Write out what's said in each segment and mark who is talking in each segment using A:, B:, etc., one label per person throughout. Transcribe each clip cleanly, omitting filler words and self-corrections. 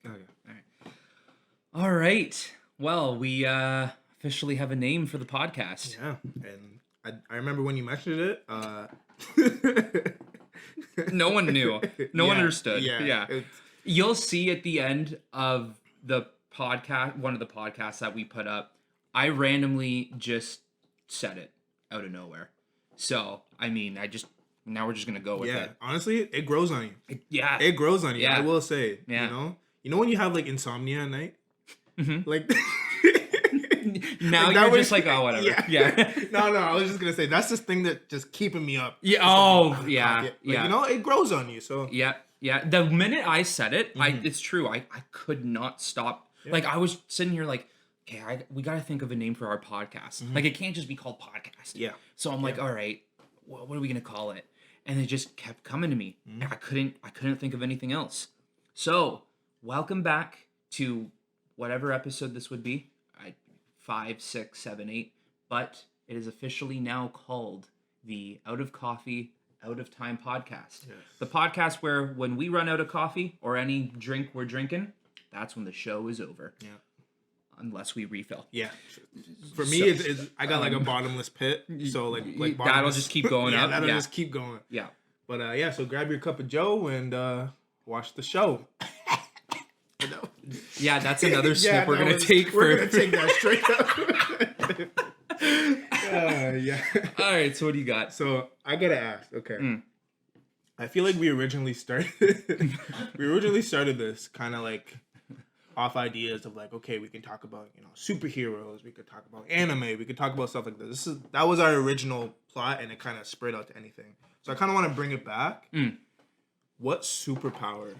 A: Okay.
B: All right. Well, we officially have a name for the podcast.
A: Yeah, and I remember when you mentioned it.
B: No one knew. No one understood. Yeah.
A: It's,
B: You'll see at the end of the podcast, one of the podcasts that we put up, I randomly just said it out of nowhere. So, I mean, now we're just going to go with it.
A: honestly, it grows on you.
B: It
A: grows on you.
B: Yeah.
A: I will say.
B: Yeah.
A: You know when you have like insomnia at night, like.
B: Now
A: like
B: you're just like, oh, whatever. Yeah.
A: No, I was just gonna say that's this thing that just keeping me up.
B: Yeah.
A: Just
B: Oh,
A: like,
B: yeah.
A: like,
B: Yeah.
A: You know, it grows on you. So
B: Yeah. The minute I said it, it's true. I could not stop.
A: Yeah.
B: Like, I was sitting here like, okay, we got to think of a name for our podcast. Like, it can't just be called podcast.
A: Yeah.
B: So I'm like, all right, what are we gonna call it? And it just kept coming to me. I couldn't think of anything else. So welcome back to whatever episode this would be. 5, 6, 7, 8. But it is officially now called the Out of Coffee, Out of Time podcast.
A: Yes.
B: The podcast where when we run out of coffee or any drink we're drinking, that's when the show is over.
A: Yeah.
B: Unless we refill.
A: Yeah. For me, I got like a bottomless pit. So like
B: that'll just keep going up.
A: That'll just keep going.
B: Yeah.
A: But so grab your cup of Joe and watch the show.
B: Yeah, that's another step we're gonna take.
A: We're gonna take that straight up. Yeah.
B: All right. So what do you got?
A: So I gotta ask. Okay. I feel like we originally started this kind of like off ideas of like, okay, we can talk about superheroes, we could talk about anime, we could talk about stuff like this. That was our original plot, and it kind of spread out to anything. So I kind of want to bring it back. What superpower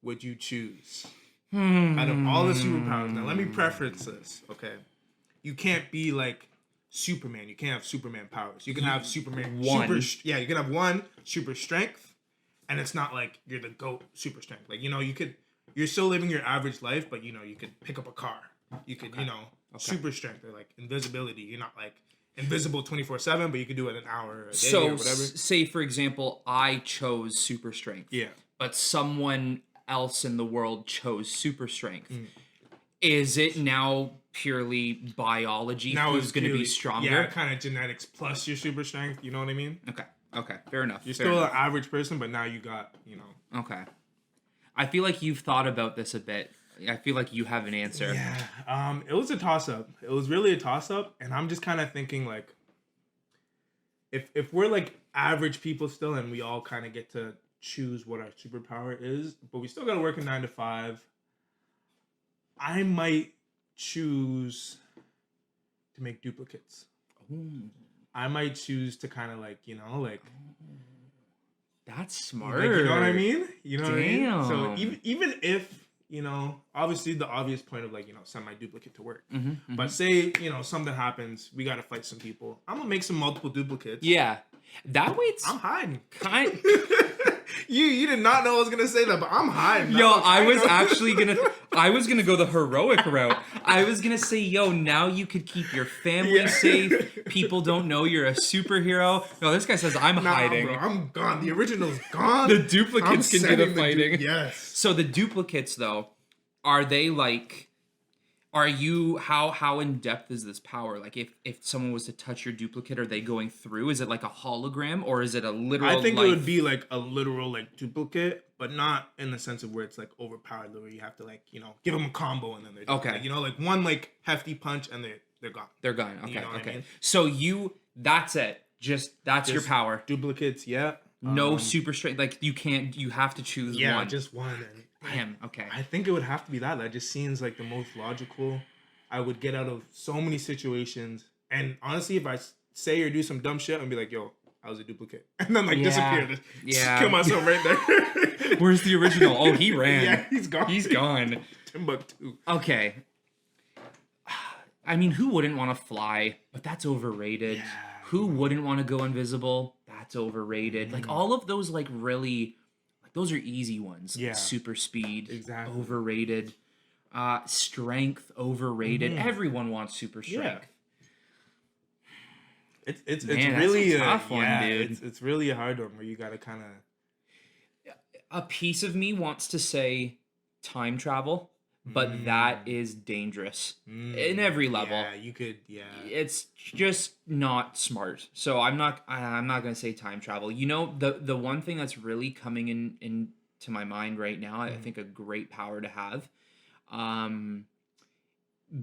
A: would you choose out of all the superpowers? Now, let me preference this, okay? You can't be like Superman. You can't have Superman powers. You can have Superman
B: One.
A: you can have one super strength, and it's not like you're the GOAT super strength. Like, you're still living your average life, but you could pick up a car. You could, super strength or like invisibility. You're not like invisible 24/7, but you could do it an hour a day or whatever.
B: Say for example, I chose super strength.
A: Yeah.
B: But someone else in the world chose super strength. Is it now purely biology who's going to be stronger?
A: Yeah, kind of genetics plus your super strength. You know what I mean?
B: Okay. Fair enough.
A: You're still an average person, but now you got,
B: Okay. I feel like you've thought about this a bit. I feel like you have an answer.
A: Yeah. It was a toss-up. It was really a toss-up, and I'm just kind of thinking like, if we're like average people still, and we all kind of get to choose what our superpower is, but we still got to work a 9 to 5. I might choose to make duplicates. I might choose to kind of like,
B: That's smart.
A: Like, you know what I mean? You know what I mean?
B: Damn.
A: So even if, obviously the obvious point of like, send my duplicate to work. But say, something happens, we got to fight some people. I'm going to make some multiple duplicates.
B: Yeah. That way it's...
A: I'm hiding.
B: Kind...
A: You did not know I was gonna say that, but I'm hiding.
B: Yo, I was gonna go the heroic route. I was gonna say, yo, now you could keep your family safe. People don't know you're a superhero. No, this guy says I'm hiding.
A: Bro, I'm gone. The original's gone.
B: The duplicates can do the fighting.
A: Yes.
B: So the duplicates, though, are they like? Are you how in depth is this power? Like, if someone was to touch your duplicate, are they going through? Is it like a hologram, or is it a literal?
A: I think it would be like a literal like duplicate, but not in the sense of where it's like overpowered, where you have to like give them a combo and then they're
B: okay.
A: Like one like hefty punch and they're gone.
B: They're gone. Okay, okay.
A: I mean?
B: So that's it. That's your power.
A: Duplicates, yeah.
B: No super strength. Like you can't. You have to choose one.
A: Yeah, just one.
B: Damn. Okay.
A: I think it would have to be that. That just seems like the most logical. I would get out of so many situations. And honestly, if I say or do some dumb shit, I'd be like, yo, I was a duplicate. And then like disappear. Just kill myself right there.
B: Where's the original? Oh, he ran.
A: Yeah, he's gone.
B: He's gone.
A: Timbuktu.
B: Okay. I mean, who wouldn't want to fly? But that's overrated.
A: Yeah.
B: Who wouldn't want to go invisible? That's overrated. Like all of those like really... Those are easy ones.
A: Yeah.
B: Super speed.
A: Exactly.
B: Overrated. Strength. Overrated. Everyone wants super strength.
A: Yeah. It's
B: Man,
A: really
B: that's a tough one, dude.
A: It's really a hard one where you gotta kind of.
B: A piece of me wants to say time travel, but that is dangerous in every level.
A: Yeah, you could. Yeah,
B: It's just not smart. So I'm not gonna say time travel. You know, the one thing that's really coming in to my mind right now, I think a great power to have.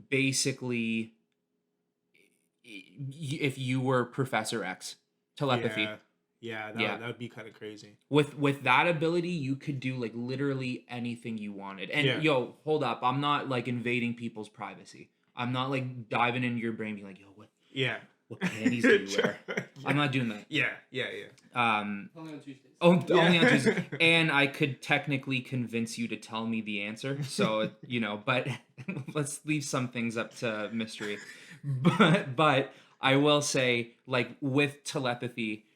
B: Basically, if you were Professor X, telepathy.
A: Yeah,
B: Yeah.
A: that would be kind of crazy.
B: With that ability, you could do like literally anything you wanted. And
A: Yeah.
B: yo, hold up, I'm not like invading people's privacy. I'm not like diving into your brain, being like, yo, what panties do you wear? I'm not doing that.
A: Yeah.
C: Only on Tuesdays.
B: Only on Tuesday. And I could technically convince you to tell me the answer. So, you know, but let's leave some things up to mystery. But I will say, like, with telepathy,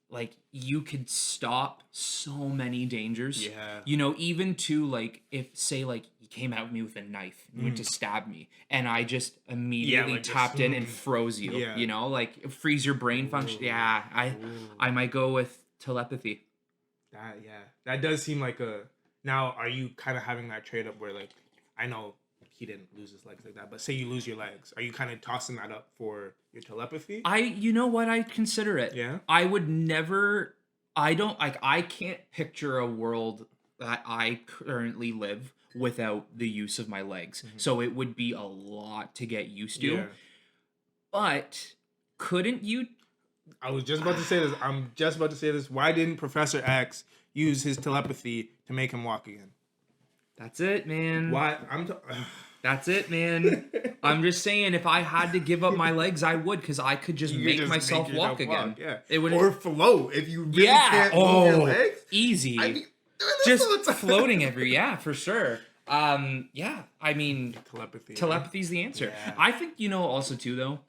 B: like, you could stop so many dangers.
A: Yeah.
B: You know, even to, like, if, say, like, you came at me with a knife and went to stab me, and I just immediately
A: like
B: tapped
A: just,
B: in and froze you.
A: Yeah.
B: You know, like, freeze your brain function. Yeah, I might go with telepathy.
A: That does seem like a. Now, are you kind of having that trade up where, like, I know he didn't lose his legs like that, but say you lose your legs, are you kind of tossing that up for your telepathy?
B: You know what, I'd consider it.
A: Yeah.
B: I would never. I can't picture a world that I currently live without the use of my legs. So it would be a lot to get used to.
A: Yeah.
B: But couldn't you?
A: I was just about to say this. I'm just about to say this. Why didn't Professor X use his telepathy to make him walk again?
B: That's it, man.
A: Why?
B: That's it, man. I'm just saying, if I had to give up my legs, I would, because I could just
A: You
B: make
A: just
B: myself
A: make
B: walk
A: yourself
B: again.
A: Yeah.
B: It would,
A: or float if you really
B: yeah.
A: can't move your legs.
B: Easy.
A: I'd be doing this all the
B: Just
A: time.
B: floating yeah, for sure. Yeah, I mean, telepathy's the answer.
A: Yeah.
B: I think, you know, also too, though,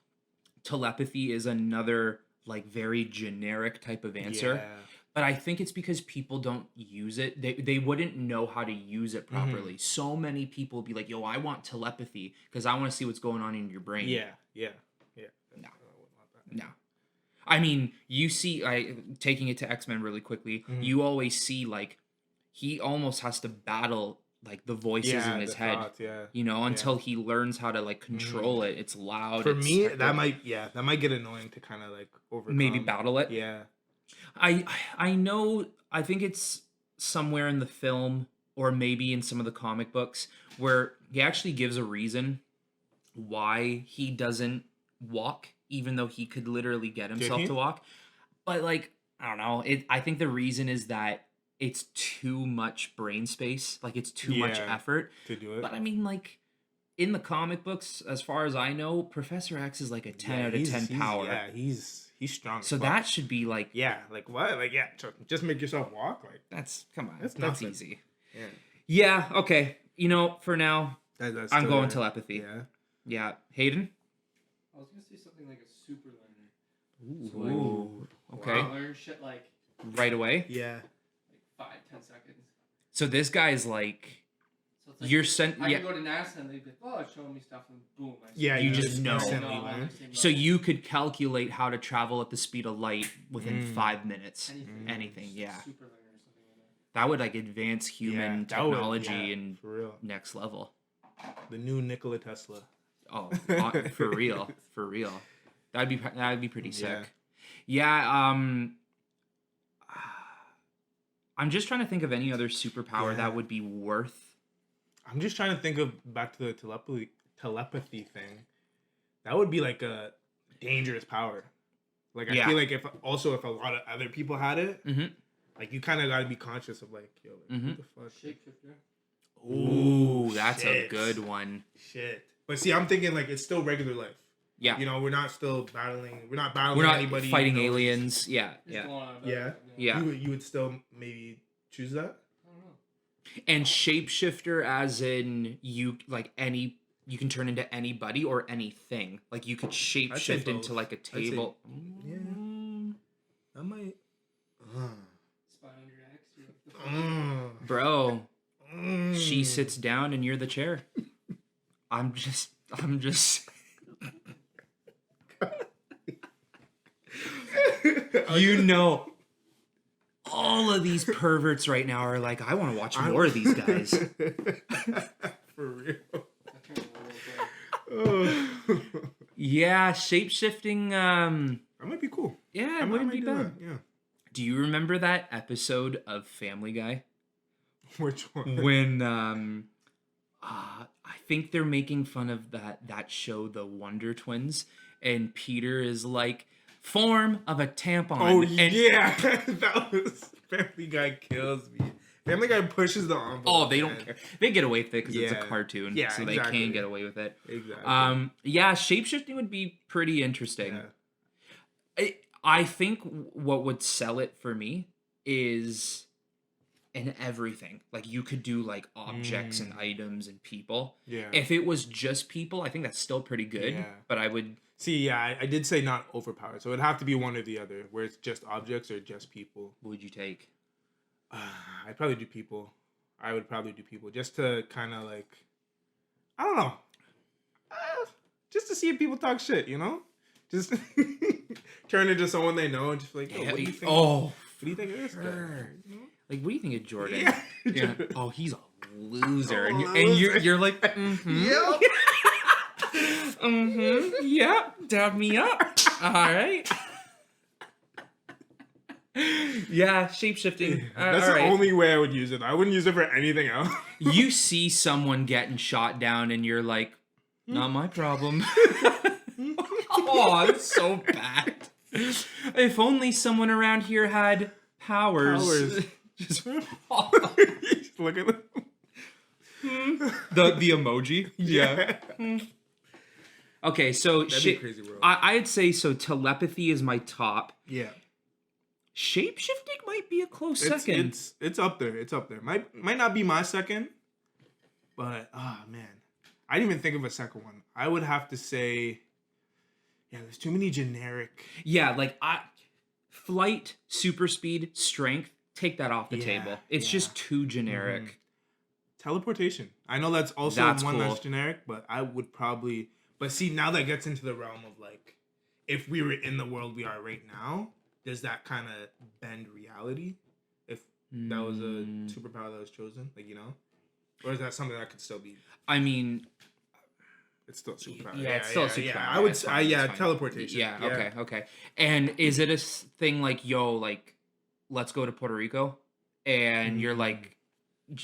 B: telepathy is another, like, very generic type of answer.
A: Yeah.
B: But I think it's because people don't use it. They wouldn't know how to use it properly. So many people be like, yo, I want telepathy because I want to see what's going on in your brain.
A: Yeah.
B: No. I mean, you see, taking it to X-Men really quickly, you always see, like, he almost has to battle, like, the voices in his head.
A: Thoughts,
B: you know, until he learns how to, like, control it. It's loud.
A: For
B: it's
A: me,
B: hectic.
A: that might get annoying to kind of, like, overcome.
B: Maybe battle it.
A: Yeah.
B: I know, I think it's somewhere in the film or maybe in some of the comic books where he actually gives a reason why he doesn't walk, even though he could literally get himself to walk. But, like, I don't know. I think the reason is that it's too much brain space. Like, it's too much effort
A: to do it.
B: But I mean, like, in the comic books, as far as I know, Professor X is like a 10 out of 10 power.
A: Yeah, he's strong.
B: So that should be like,
A: yeah, like what? Like, yeah, just make yourself walk. Like,
B: come on, that's
A: nothing.
B: easy.
A: Yeah.
B: Yeah. Okay. You know, for now,
A: That's
B: I'm
A: still
B: going
A: there.
B: telepathy.
A: Yeah.
B: Yeah. Hayden.
C: I was gonna say something like a super learner. So,
B: Ooh.
C: like,
B: Okay.
C: learn shit like
B: Right away.
A: Yeah.
C: 5-10 seconds.
B: So this guy's like,
C: So it's like
B: you're sent.
C: I
B: Yeah.
C: could go to NASA and they'd be like, "Oh, it's showing me stuff," and boom.
A: Yeah,
B: you just know.
A: instantly
C: I'm
A: learn.
C: on the same
B: So
C: level.
B: you could calculate how to travel at the speed of light within 5 minutes. Anything.
C: Just
B: Yeah.
C: Super learner or something like that.
B: That would like advance human
A: that would-
B: technology and
A: for real.
B: next level.
A: The new Nikola Tesla.
B: Oh, for real, for real. That'd be pretty sick. Yeah. I'm just trying to think of any other superpower that would be worth.
A: I'm just trying to think of back to the telepathy thing. That would be like a dangerous power. Like, I feel like if a lot of other people had it, like, you kind of got to be conscious of, like, yo, like, who the fuck?
C: Shapeshifter.
B: Ooh, that's a
A: shit.
B: good one.
A: Shit. But see, I'm thinking, like, it's still regular life.
B: Yeah.
A: You know, we're not battling
B: We're not
A: anybody.
B: fighting
A: you know,
B: aliens. Yeah,
C: Just
B: yeah.
C: going on about
A: Yeah.
C: it,
B: Yeah.
A: You would still maybe choose that?
C: I don't know.
B: And shapeshifter, as in you can turn into anybody or anything. Like, you could shapeshift into like a table.
A: Yeah. I might.
C: Spy on your ex. You're like, the fuck?
B: Bro, she sits down and you're the chair. I'm just you know. Oh all of these perverts right now are like, I want to watch more of these guys.
A: For real.
B: Yeah, shape-shifting.
A: That might be cool.
B: Yeah,
A: I
B: it wouldn't be
A: do
B: bad.
A: that, yeah.
B: Do you remember that episode of Family Guy?
A: Which one?
B: When I think they're making fun of that show, The Wonder Twins, and Peter is like, form of a tampon.
A: Oh
B: and,
A: yeah, that was Family Guy kills me. Family Guy pushes the envelope.
B: Oh, they don't care. They get away with it because it's a
A: Yeah.
B: cartoon,
A: Yeah,
B: so
A: exactly.
B: they can get away with it.
A: Exactly.
B: Yeah, shapeshifting would be pretty interesting.
A: Yeah.
B: I think what would sell it for me is in everything. Like you could do like objects and items and people.
A: Yeah.
B: If it was just people, I think that's still pretty good.
A: Yeah.
B: But I would.
A: See, yeah, I did say not overpowered, so it'd have to be one or the other, where it's just objects or just people.
B: What would you take?
A: I'd probably do people. I would probably do people just to kind of like, I don't know, just to see if people talk shit, you know, just turn into someone they know and just like, yo, what do you think?
B: Oh,
A: What do you think of this guy? You know?
B: like what do you think of Jordan?
A: Yeah.
B: Yeah. Oh, he's a loser,
A: Oh,
B: and you're
A: loser.
B: like, mm-hmm.
A: Yep.
B: Mm-hmm. Yep. Dab me up. All right. Yeah, shapeshifting.
A: That's
B: all
A: the
B: right.
A: only way I would use it. I wouldn't use it for anything else.
B: You see someone getting shot down, and you're like, not my problem. Oh, it's so bad. If only someone around here had powers. Just
A: Look at them.
B: the emoji.
A: Yeah.
B: Okay, so
A: That'd be a crazy world.
B: I'd say so. Telepathy is my top.
A: Yeah.
B: Shapeshifting might be a close second.
A: It's up there. It's up there. Might not be my second, but man, I didn't even think of a second one. I would have to say, yeah, there's too many generic.
B: Yeah, like flight, super speed, strength. Take that off the
A: Yeah,
B: table. It's
A: yeah.
B: just too generic.
A: Mhm. Teleportation. I know that's also
B: That's
A: one
B: cool.
A: that's generic, but I would probably. But see, now that gets into the realm of like, if we were in the world we are right now, does that kind of bend reality? If that was a superpower that was chosen, like, you know, or is that something that could still be?
B: I mean,
A: It's still superpower.
B: yeah, it's still a superpower.
A: Yeah, I would.
B: It's fine, it's fine.
A: Teleportation.
B: Yeah, okay. And is it a thing like, yo, like, let's go to Puerto Rico, and you're like,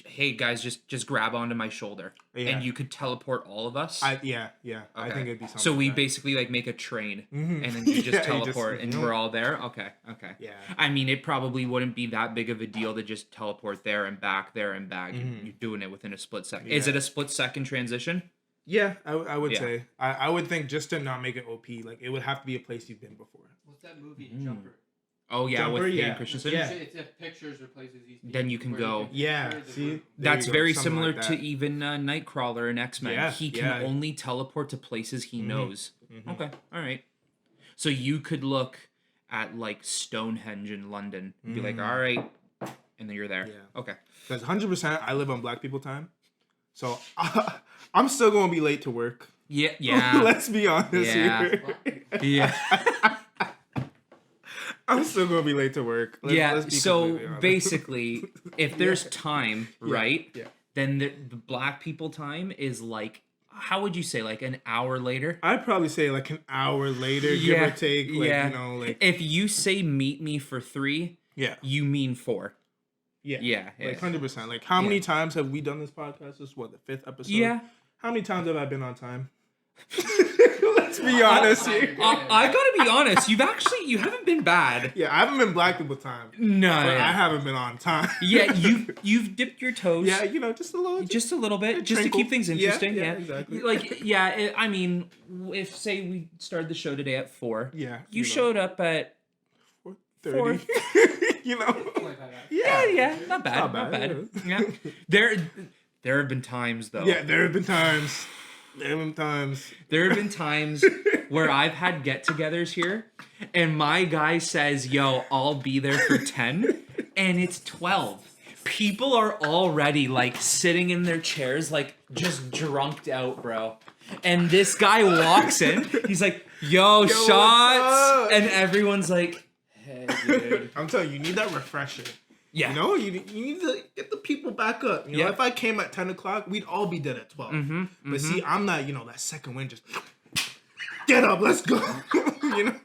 B: hey guys, just grab onto my shoulder, and you could teleport all of us?
A: Yeah. I think it'd be something.
B: So we
A: like that.
B: basically like make a train,
A: Mhm.
B: and then you just
A: Yeah, you
B: teleport,
A: just-
B: and
A: you know.
B: we're all there. Okay.
A: Yeah.
B: I mean, it probably wouldn't be that big of a deal to just teleport there and back.
A: Mhm.
B: You're doing it within a split second.
A: Yeah.
B: Is it a split second transition?
A: Yeah, I would
B: Yeah.
A: say. I would think just to not make it OP, like it would have to be a place you've been before.
C: What's that movie,
B: Mm.
C: Jumper?
B: Oh yeah,
A: Jumper,
B: with
A: yeah.
B: Hayden Christensen.
A: Yeah.
C: It's if pictures replaces these.
B: Then you can go.
A: Yeah, see, There
B: That's
A: you go,
B: very
A: something
B: similar
A: like
B: to
A: that.
B: even Nightcrawler in X-Men.
A: Yeah,
B: He can
A: yeah.
B: only teleport to places he knows.
A: Mhm.
B: Okay, all right. So you could look at like Stonehenge in London and be like, all right, and then you're there.
A: Yeah.
B: Okay.
A: Because 100%, I live on Black people time, so I'm still gonna be late to work.
B: Yeah.
A: Let's be honest
B: Yeah.
A: here.
B: Yeah.
A: I'm still gonna be late to work. Let's be
B: So
A: completely honest.
B: basically, if there's time, right?
A: Yeah.
B: Then the Black people time is like, how would you say, like an hour later?
A: I'd probably say like an hour later, give or take. Like,
B: yeah.
A: you know, like
B: If you say meet me for 3,
A: yeah,
B: you mean 4.
A: yeah,
B: Yeah.
A: like 100%. Like, how many times have we done this podcast? This is what, the 5th episode?
B: Yeah.
A: How many times have I been on time? Let's be honest here.
B: I gotta be honest. You haven't been bad.
A: Yeah, I haven't been Black people time.
B: No.
A: But
B: yeah.
A: I haven't been on time.
B: Yeah, you've dipped your toes.
A: Yeah, you know, just a little.
B: Just a little bit, just to
A: trinkle.
B: keep things
A: Yeah,
B: interesting.
A: yeah,
B: Yeah,
A: exactly.
B: Like, yeah. I mean, if say we started the show today at 4,
A: Yeah,
B: you showed up at
A: 30. You know.
B: yeah, not bad,
A: Not bad,
B: Yeah, there have been times though.
A: Yeah, there have been times.
B: There have been times where I've had get-togethers here, and my guy says, "Yo, I'll be there for 10," and it's 12. People are already like sitting in their chairs, like just drunked out, bro. And this guy walks in. He's like, "Yo,
A: what's
B: shots!"
A: up?
B: And everyone's like, "Hey, dude."
A: I'm telling you, you need that refresher.
B: Yeah.
A: You know, you need to get the people back up. You know, if I came at 10 o'clock, we'd all be dead at 12. But see, I'm not, that second wind just get up, let's go. You know?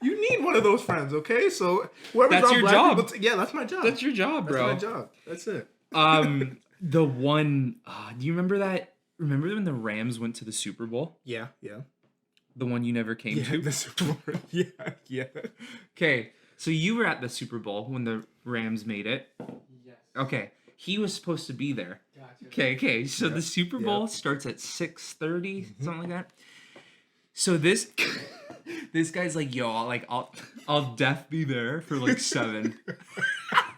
A: You need one of those friends, okay? So whoever's
B: That's
A: on
B: your
A: Black
B: job.
A: People, yeah, that's my job.
B: That's your job, bro.
A: That's my job. That's it.
B: The one, do you remember that? Remember when the Rams went to the Super Bowl?
A: Yeah.
B: The one you never came to?
A: The Super Bowl. Yeah.
B: Okay, so you were at the Super Bowl when the Rams made it.
C: Yes.
B: Okay, he was supposed to be there.
C: Gotcha.
B: Okay, so the Super Bowl starts at 6:30, something like that. So this guy's like, yo, I'll def be there for like 7.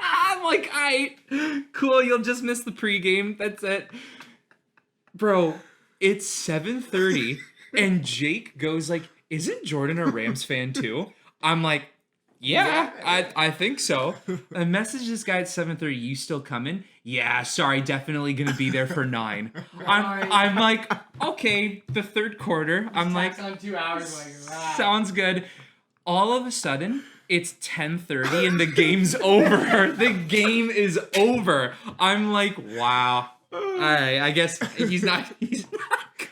B: I'm like, cool, you'll just miss the pregame. That's it. Bro, it's 7:30 and Jake goes like, isn't Jordan a Rams fan too? I'm like, yeah, I think so. I messaged this guy at 7:30, you still coming? Yeah, sorry, definitely gonna be there for 9. I'm like, okay, the third quarter. I'm like,
C: on 2 hours while you're right.
B: sounds good. All of a sudden, it's 10:30 and the game's over. The game is over. I'm like, wow. I guess he's not.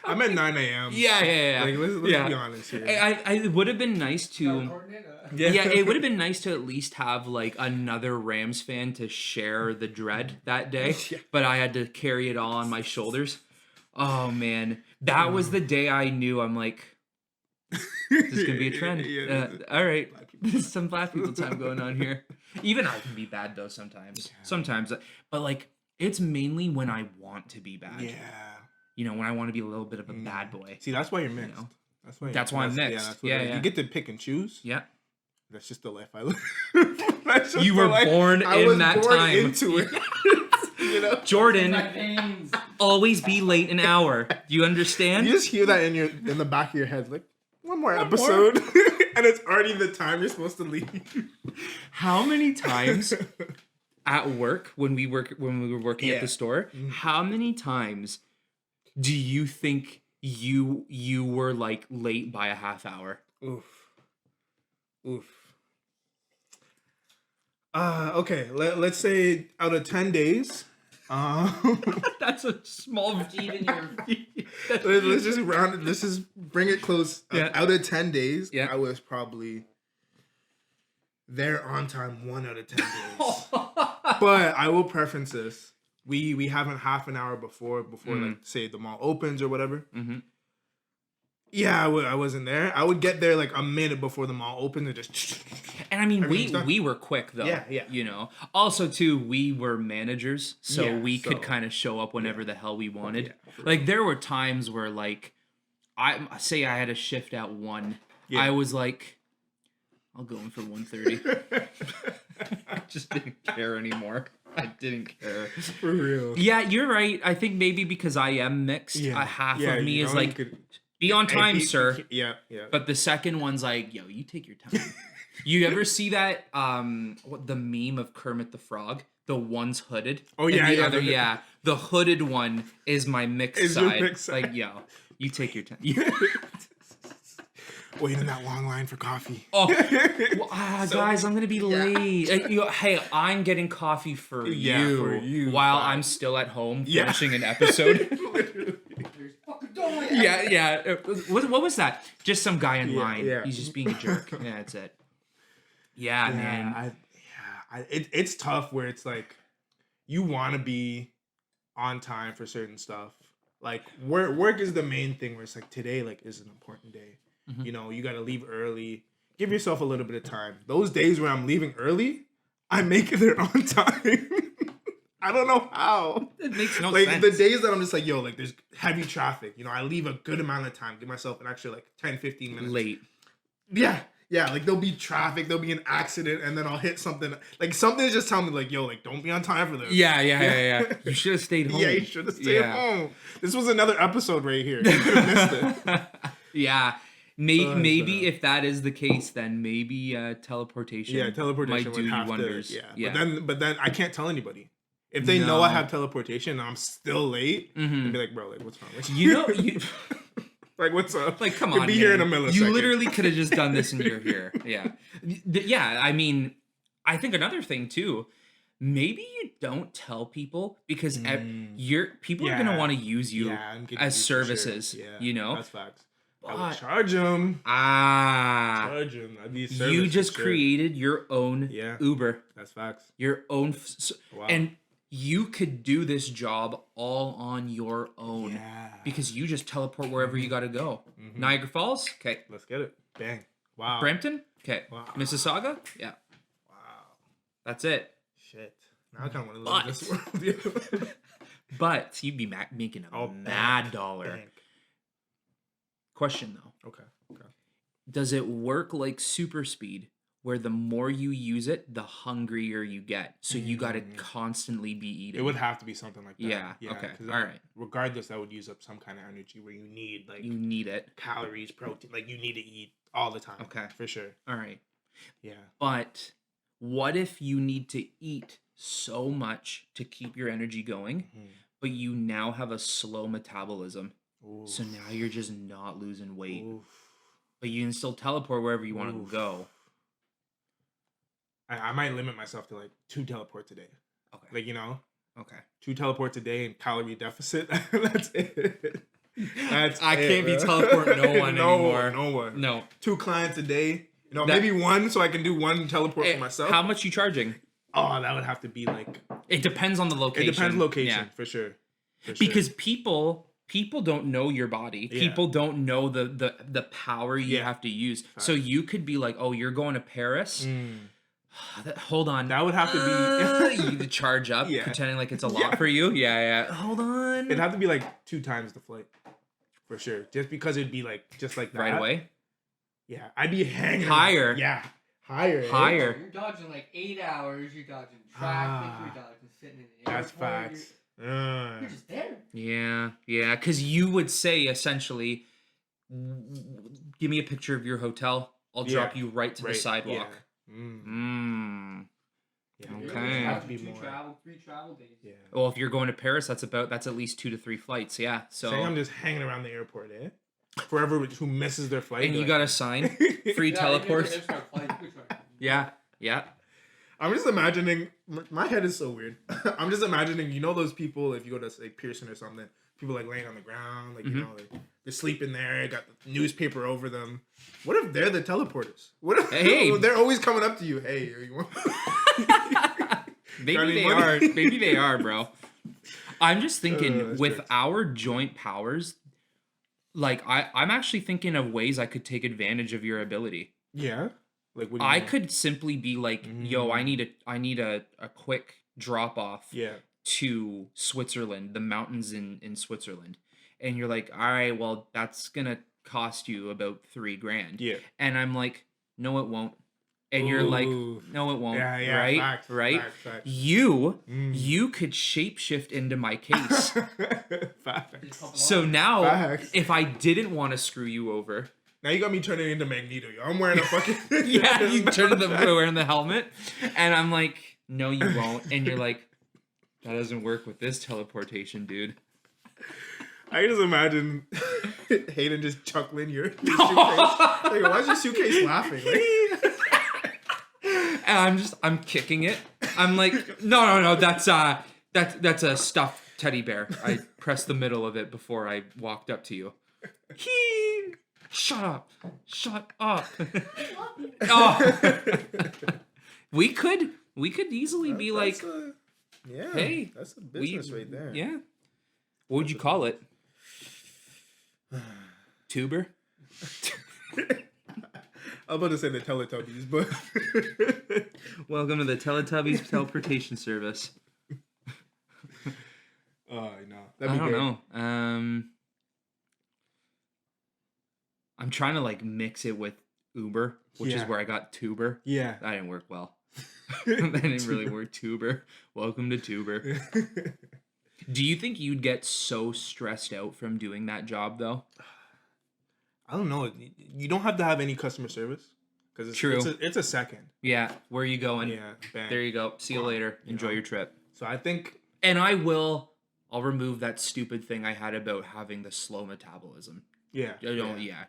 A: I'm at 9 a.m.
B: Yeah.
A: Like, let's be honest here.
B: It would have been nice to.
A: Yeah,
B: It would have been nice to at least have like another Rams fan to share the dread that day.
A: Yeah.
B: But I had to carry it all on my shoulders. Oh man, that was the day I knew. I'm like, this is gonna be a trend. All right, there's some Black people time going on here. Even I can be bad though sometimes. Sometimes, but like it's mainly when I want to be bad.
A: Yeah.
B: When I want to be a little bit of a bad boy.
A: See, that's why you're mixed.
B: That's why I'm mixed. Yeah.
A: You get to pick and choose.
B: Yeah.
A: That's just the life I live.
B: You were born in that time.
A: Into it.
B: Jordan, always be late an hour. Do you understand?
A: You just hear that in the back of your head, like, one more episode, and it's already the time you're supposed to leave.
B: How many times at work when we were working at the store? How many times do you think you were like late by a half hour?
A: Oof. Okay, let's say out of 10 days.
B: That's a small
C: Even your
A: Let's just round it. Let's just bring it close.
B: Yeah.
A: Out of 10 days,
B: Yeah.
A: I was probably there on time 1 out of 10 days. But I will preference this. We have a half an hour before like say the mall opens or whatever.
B: Mm-hmm.
A: Yeah, I wasn't there. I would get there like a minute before the mall opened and just.
B: And I mean,
A: Everything's done.
B: we were quick though.
A: Yeah.
B: Also, too, we were managers, so
A: Yeah,
B: we could
A: so-
B: kind of show up whenever the hell we wanted.
A: Yeah,
B: Like there were times where, like, I had a shift at 1.
A: Yeah.
B: I was like, I'll go in for 1:30. I just didn't care anymore. I didn't care.
A: For real.
B: Yeah, you're right. I think maybe because I am mixed, half of me is like, be on time, sir.
A: Yeah.
B: But the second one's like, yo, you take your time. You ever see that the meme of Kermit the Frog? The one's hooded.
A: Oh,
B: and
A: yeah,
B: the
A: yeah,
B: other,
A: the-
B: The hooded one is my mixed
A: Is your
B: side.
A: mixed side.
B: Like, yo, you take your time.
A: Wait in that long line for coffee.
B: Oh, guys, I'm gonna be late. Hey, I'm getting coffee for you while I'm still at home finishing an episode. Yeah. What was that? Just some guy in line.
A: Yeah.
B: He's just being a jerk. Yeah, that's it. Yeah, man.
A: It's tough where it's like you want to be on time for certain stuff. Like work is the main thing where it's like today like is an important day.
B: Mm-hmm.
A: You know, you got to leave early. Give yourself a little bit of time. Those days where I'm leaving early, I make it there on time. I don't know how.
B: It makes no
A: like
B: sense.
A: the days that I'm just like, yo, like there's heavy traffic. You know, I leave a good amount of time. Give myself an extra like 10, 15 minutes.
B: Late.
A: Yeah. Like there'll be traffic, there'll be an accident, and then I'll hit something. Like something just tell me like, yo, like don't be on time for this.
B: Yeah. You should have stayed home.
A: Yeah, you should have stayed home. This was another episode right here. You could have missed it.
B: Yeah. Maybe if that is the case, then maybe teleportation.
A: Yeah, teleportation
B: might do
A: would
B: you
A: have
B: wonders.
A: to. Yeah. But then I can't tell anybody. If they know I have teleportation and I'm still late, they'd be like, bro, like what's wrong with you? Like what's up?
B: Like come
A: You'll
B: on,
A: be
B: man.
A: here in a millisecond.
B: You literally could have just done this and you're here. Yeah. Yeah. I mean, I think another thing too, maybe you don't tell people because people are gonna want to use you
A: I'm getting
B: as
A: used for sure.
B: services.
A: Yeah,
B: You know,
A: that's facts. I would
B: but
A: charge them.
B: ah,
A: I'd be service
B: you
A: for
B: just
A: sure.
B: created your own
A: Yeah.
B: Uber,
A: That's facts.
B: your own,
A: Wow.
B: and you could do this job all on your own
A: Yeah.
B: because you just teleport wherever you got to go. Niagara Falls, okay.
A: Let's get it. Bang. Wow.
B: Brampton, okay.
A: Wow.
B: Mississauga, yeah.
A: Wow.
B: That's it.
A: Shit. Now I kind of want to live in this world.
B: But you'd be making a mad dollar.
A: Bank.
B: Question though.
A: Okay.
B: Does it work like super speed where the more you use it, the hungrier you get? So you got to constantly be eating.
A: It would have to be something like that.
B: Yeah. Okay. All right.
A: Regardless, that would use up some kind of energy where you need
B: You need it.
A: calories, protein. Like you need to eat all the time.
B: Okay.
A: For sure.
B: All right.
A: Yeah.
B: But what if you need to eat so much to keep your energy going, but you now have a slow metabolism?
A: Oof.
B: So now you're just not losing weight.
A: Oof.
B: But you can still teleport wherever you want to go.
A: I might limit myself to like 2 teleports a day.
B: Okay.
A: Like, you know,
B: Okay.
A: 2 teleports a day and calorie deficit. That's it.
B: I can't be teleporting no one anymore.
A: No one.
B: No.
A: 2 clients a day. You know, maybe 1 so I can do 1 teleport for myself.
B: How much you charging?
A: Oh, that would have to be like.
B: It depends on the location.
A: It depends location,
B: Yeah.
A: for sure.
B: Because people don't know your body.
A: Yeah.
B: People don't know the power you have to use. So you could be like, oh, you're going to Paris. Hold on.
A: That would have to be
B: you charge up,
A: Yeah.
B: pretending like it's a lot for you. Yeah. Hold on.
A: It'd have to be like 2 times the flight, for sure. Just because it'd be like just like that.
B: Right away.
A: Yeah, I'd be hanging
B: Higher.
A: Yeah, higher. eh?
B: Higher.
C: You're dodging like 8 hours. You're dodging traffic. You're dodging sitting in the
A: That's
C: airport.
A: facts.
C: You're just there.
B: Yeah. Because you would say essentially, give me a picture of your hotel. I'll drop you right to the sidewalk.
A: Yeah. Yeah,
B: Okay.
A: it'd have to be
C: 3
A: more.
C: travel days.
A: Yeah.
B: Well, if you're going to Paris, that's at least 2 to 3 flights. Yeah. So.
A: Saying I'm just hanging around the airport, eh? Forever who misses their flight.
B: And you got to sign free teleports. Yeah.
A: I'm just imagining. My head is so weird. I'm just imagining. You know those people if you go to say Pearson or something. People like laying on the ground, like you know, like they're sleeping there. Got the newspaper over them. What if they're the teleporters? What if they're always coming up to you? Hey, you want?
B: Maybe they are, bro. I'm just thinking with our joint powers, like I'm actually thinking of ways I could take advantage of your ability.
A: Yeah. Like what do you
B: I
A: mean?
B: could simply be like, yo, I need a quick drop off to Switzerland, the mountains in Switzerland. And you're like, all right, well, that's gonna cost you about $3,000.
A: Yeah.
B: And I'm like, no, it won't. And you're like, no, it won't.
A: Yeah,
B: right?
A: facts,
B: right?
A: Facts.
B: You could shapeshift into my case.
A: Facts.
B: So now,
A: Facts.
B: if I didn't want to screw you over,
A: Now you got me turning into Magneto. Yo. I'm wearing a fucking
B: yeah, you turn to the wearing the helmet, and I'm like, no, you won't. And you're like, that doesn't work with this teleportation, dude.
A: I can just imagine Hayden just chuckling your suitcase. Like, why is your suitcase laughing? Like,
B: And I'm kicking it. I'm like, no, that's a stuffed teddy bear. I pressed the middle of it before I walked up to you. Shut up. Oh. We could easily be like, hey,
A: that's a business right there.
B: Yeah. What would you call it? Tuber?
A: I'm about to say the Teletubbies, but
B: Welcome to the Teletubbies teleportation service.
A: no,
B: I don't know. I'm trying to like mix it with Uber, which is where I got tuber.
A: Yeah,
B: That didn't work well. That didn't really work. Tuber. Welcome to tuber. Do you think you'd get so stressed out from doing that job though?
A: I don't know. You don't have to have any customer service because it's a second.
B: Yeah. Where are you going?
A: Yeah, bang.
B: There you go. See you later. Enjoy your trip.
A: So I think,
B: And I'll remove that stupid thing I had about having the slow metabolism.
A: yeah.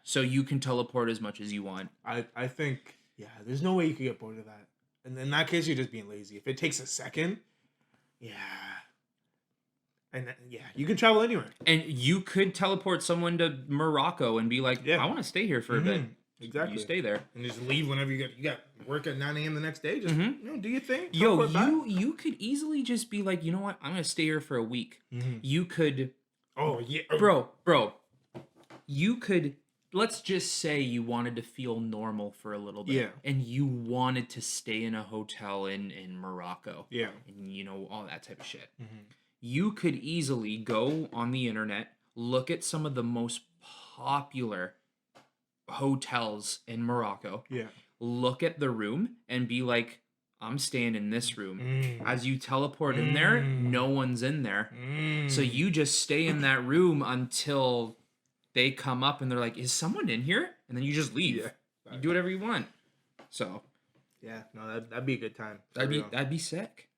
B: So you can teleport as much as you want.
A: I think, there's no way you could get bored of that. And in that case, you're just being lazy. If it takes a second, yeah. And yeah, you can travel anywhere.
B: And you could teleport someone to Morocco and be like,
A: Yeah.
B: I want to stay here for a bit.
A: Exactly.
B: You stay there.
A: And just leave whenever you got work at 9 a.m. the next day. Just do your thing.
B: Yo,
A: Teleport back.
B: you could easily just be like, you know what? I'm gonna stay here for a week. You could,
A: Oh yeah,
B: bro. You could. Let's just say you wanted to feel normal for a little bit,
A: Yeah.
B: and you wanted to stay in a hotel in Morocco,
A: Yeah.
B: and you know all that type of shit. You could easily go on the internet, look at some of the most popular hotels in Morocco,
A: Yeah.
B: look at the room, and be like, I'm staying in this room. As you teleport in there, no one's in there. So you just stay in that room until they come up and they're like, is someone in here? And then you just leave.
A: Yeah.
B: You do whatever you want. So
A: Yeah. No, that'd be a good time. for
B: that'd
A: real.
B: be sick.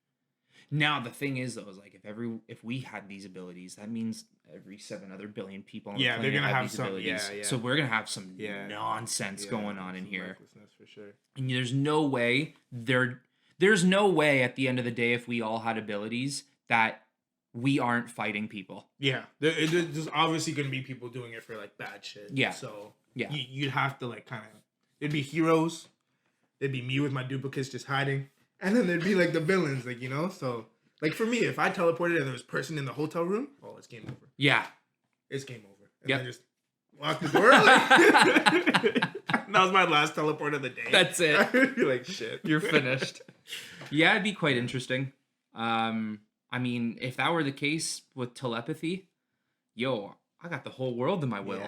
B: Now the thing is though, is like if we had these abilities, that means every 7 other billion people on the
A: Yeah,
B: planet
A: they're gonna have
B: these
A: some-
B: abilities.
A: yeah.
B: So we're gonna have some
A: Yeah.
B: nonsense
A: Yeah,
B: going on in
A: some
B: here.
A: recklessness for sure.
B: And there's no way there's no way at the end of the day, if we all had abilities, that we aren't fighting people.
A: Yeah, there's obviously gonna be people doing it for like bad shit.
B: Yeah.
A: So
B: Yeah.
A: you'd have to like kind of. It'd be heroes. It'd be me with my duplicates just hiding, and then there'd be like the villains, like So like for me, if I teleported and there was a person in the hotel room, oh, it's game over.
B: Yeah.
A: It's game over. And
B: Yep.
A: then just lock the door. That was my last teleport of the day.
B: That's it.
A: I'd be like, shit.
B: You're finished. Yeah, it'd be quite interesting. I mean, if that were the case with telepathy, yo, I got the whole world in my will.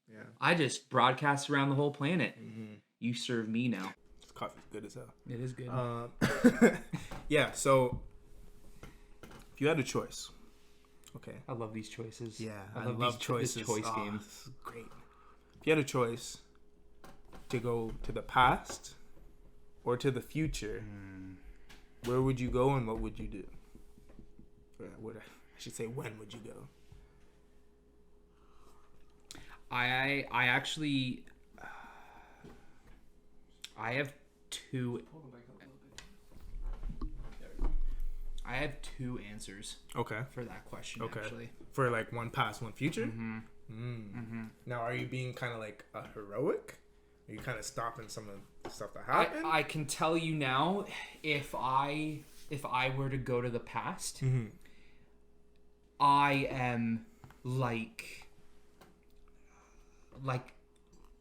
A: Yeah.
B: I just broadcast around the whole planet. You serve me now.
A: This coffee's good as hell.
B: It is good.
A: Yeah, so if you had a choice, okay.
B: I love these choices.
A: Yeah,
B: I
A: love
B: love
A: choices.
B: This choice game.
A: This is great. If you had a choice to go to the past or to the future, where would you go and what would you do? Or I should say, when would you go?
B: I actually I have two answers
A: Okay.
B: for that question.
A: Okay.
B: Actually,
A: For like one past, one future? Now, are you being kind of like a heroic? Are you kind of stopping some of the stuff that happened?
B: I can tell you now, if I were to go to the past, I am like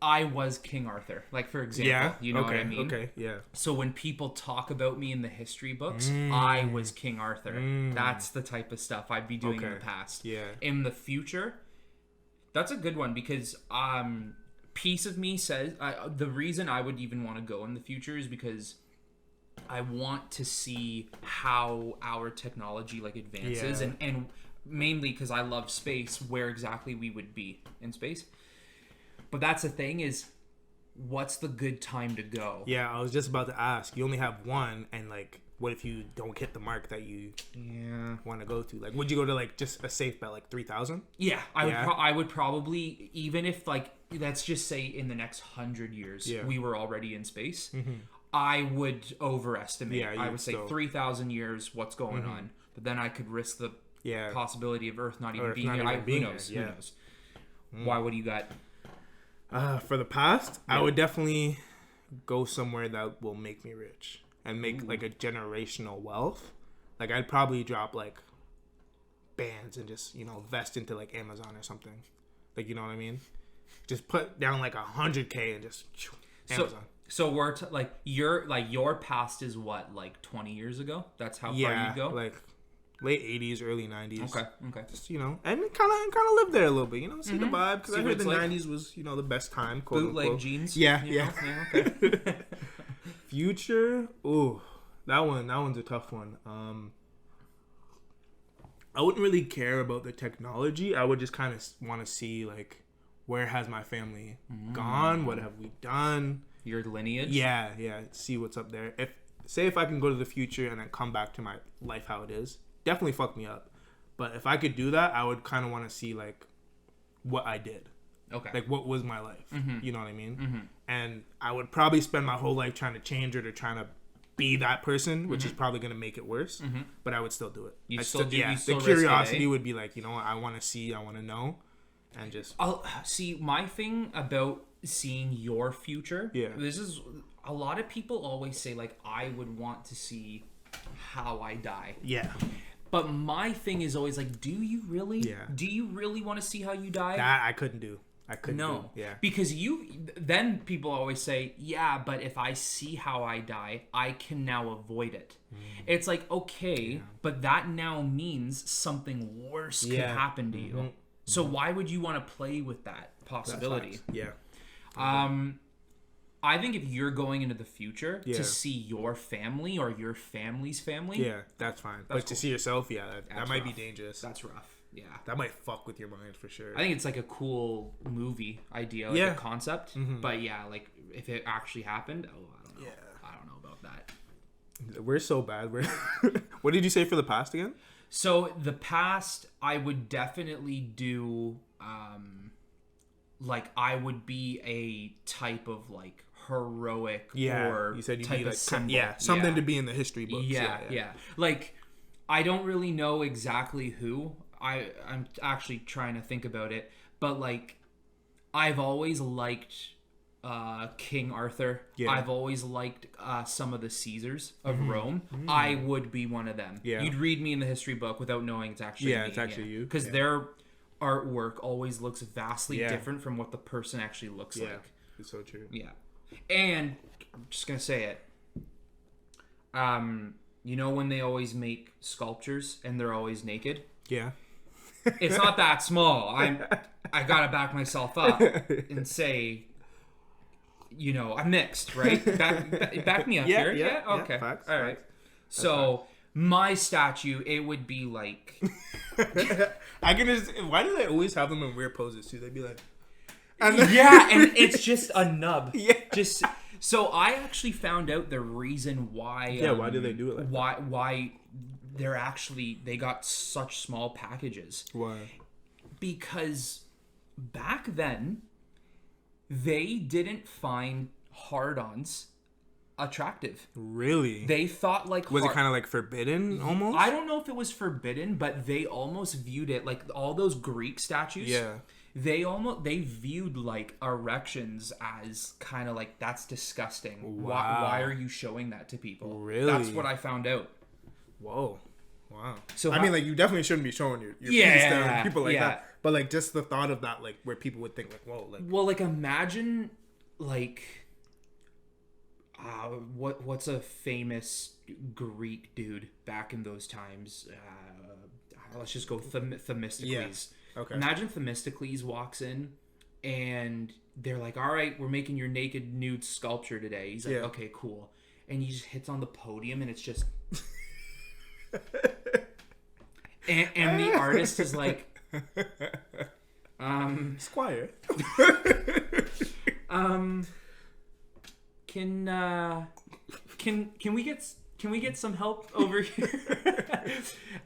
B: I was King Arthur. Like, for example, you know what I mean?
A: Okay, yeah.
B: So when people talk about me in the history books, I was King Arthur. That's the type of stuff I'd be doing in the past.
A: Yeah.
B: In the future, that's a good one because piece of me says the reason I would even want to go in the future is because I want to see how our technology like advances and mainly because I love space, where exactly we would be in space. But that's the thing is, what's the good time to go?
A: Yeah, I was just about to ask. You only have one, and like, what if you don't hit the mark that you want to go to? Like, would you go to like just a safe bet, like 3,000?
B: Yeah, I would probably, even if like, let's just say in the next 100 years we were already in space, I would overestimate.
A: Yeah,
B: I would say 3,000 years. What's going on? But then I could risk the possibility of Earth not even being here. Who knows? Who knows? Why? What do you got?
A: For the past, I would definitely go somewhere that will make me rich and make like a generational wealth. Like, I'd probably drop like bands and just, vest into like Amazon or something. Like, you know what I mean? Just put down like 100K and just Amazon.
B: So we're your past is what, like 20 years ago? That's how far you go?
A: Like late 80s, early 90s.
B: Okay.
A: Just, and kind of live there a little bit, see the vibe. Because I heard the
B: like
A: 90s was, the best time, quote
B: bootleg
A: unquote.
B: jeans?
A: Yeah.
B: Okay.
A: Future? Ooh, that one's a tough one. I wouldn't really care about the technology. I would just kind of want to see, like, where has my family gone? What have we done?
B: Your lineage?
A: Yeah. See what's up there. If I can go to the future and then come back to my life how it is, definitely fuck me up. But if I could do that, I would kind of want to see like what I did.
B: Okay.
A: Like what was my life? You know what I mean? And I would probably spend my whole life trying to change it or trying to be that person, which is probably gonna make it worse. But I would still do it.
B: You
A: I'd
B: still do- you
A: yeah.
B: still
A: The
B: risk it,
A: curiosity
B: eh?
A: would be like, you know what, I want to see, I want to know, and just
B: I'll see my thing about seeing your future.
A: Yeah.
B: This is a lot of people always say like I would want to see how I die.
A: yeah.
B: But my thing is always like, do you really?
A: Yeah.
B: Do you really want to see how you die?
A: That I couldn't do. I couldn't
B: No.
A: do. Yeah.
B: Because then people always say, yeah, but if I see how I die, I can now avoid it. It's like, okay, but that now means something worse could
A: Yeah.
B: happen to you. So why would you want to play with that possibility?
A: Yeah.
B: I think if you're going into the future
A: Yeah.
B: to see your family or your family's family,
A: Yeah, that's fine. But to
B: cool.
A: see yourself, yeah, that
B: That's
A: might be
B: rough.
A: dangerous.
B: that's rough. Yeah.
A: That might fuck with your mind for sure.
B: I think it's like a cool movie idea, like
A: Yeah.
B: a concept. But yeah, like if it actually happened, I don't know.
A: Yeah.
B: I don't know about that.
A: We're so bad. What did you say for the past again?
B: So the past, I would definitely do, like I would be a type of like heroic
A: Yeah,
B: or
A: you said you'd
B: type
A: be
B: of
A: like
B: symbol.
A: something to be in the history books.
B: Yeah. Like, I don't really know exactly who. I'm actually trying to think about it, but like, I've always liked King Arthur.
A: Yeah.
B: I've always liked some of the Caesars of Rome. I would be one of them.
A: Yeah.
B: You'd read me in the history book without knowing it's actually
A: Yeah,
B: me.
A: it's actually you.
B: Because
A: Yeah.
B: their artwork always looks vastly
A: Yeah.
B: different from what the person actually looks
A: Yeah,
B: like.
A: it's so true.
B: Yeah. And I'm just gonna say it. You know when they always make sculptures and they're always naked?
A: Yeah.
B: It's not that small. I gotta back myself up and say, you know, I'm mixed, right? Back me up here. Yeah. Okay.
A: Facts,
B: All right.
A: facts.
B: So my statue, it would be like,
A: I can just. Why do they always have them in weird poses too? They'd be like,
B: yeah, and it's just a nub.
A: Yeah.
B: Just so I actually found out the reason why.
A: Yeah, why do they do it like that?
B: Why they got such small packages?
A: Why?
B: Because back then they didn't find hard-ons attractive.
A: Really?
B: They thought like
A: Was it kind of like forbidden almost?
B: I don't know if it was forbidden, but they almost viewed it like all those Greek statues.
A: Yeah.
B: They viewed like erections as kind of like that's disgusting.
A: Wow.
B: Why are you showing that to people?
A: Really?
B: That's what I found out.
A: Whoa. Wow.
B: So
A: I mean, like, you definitely shouldn't be showing your
B: Yeah,
A: penis to people like
B: yeah.
A: that. But like, just the thought of that, like, where people would think, like, whoa, like,
B: Well, like imagine like what's a famous Greek dude back in those times? Let's just go Themistocles.
A: Yeah. Okay.
B: Imagine Themistocles walks in and they're like, all right, we're making your naked nude sculpture today. He's like,
A: Yeah.
B: okay, cool. And he just hits on the podium and it's just... and the artist is like...
A: Squire.
B: Can we get some help over here?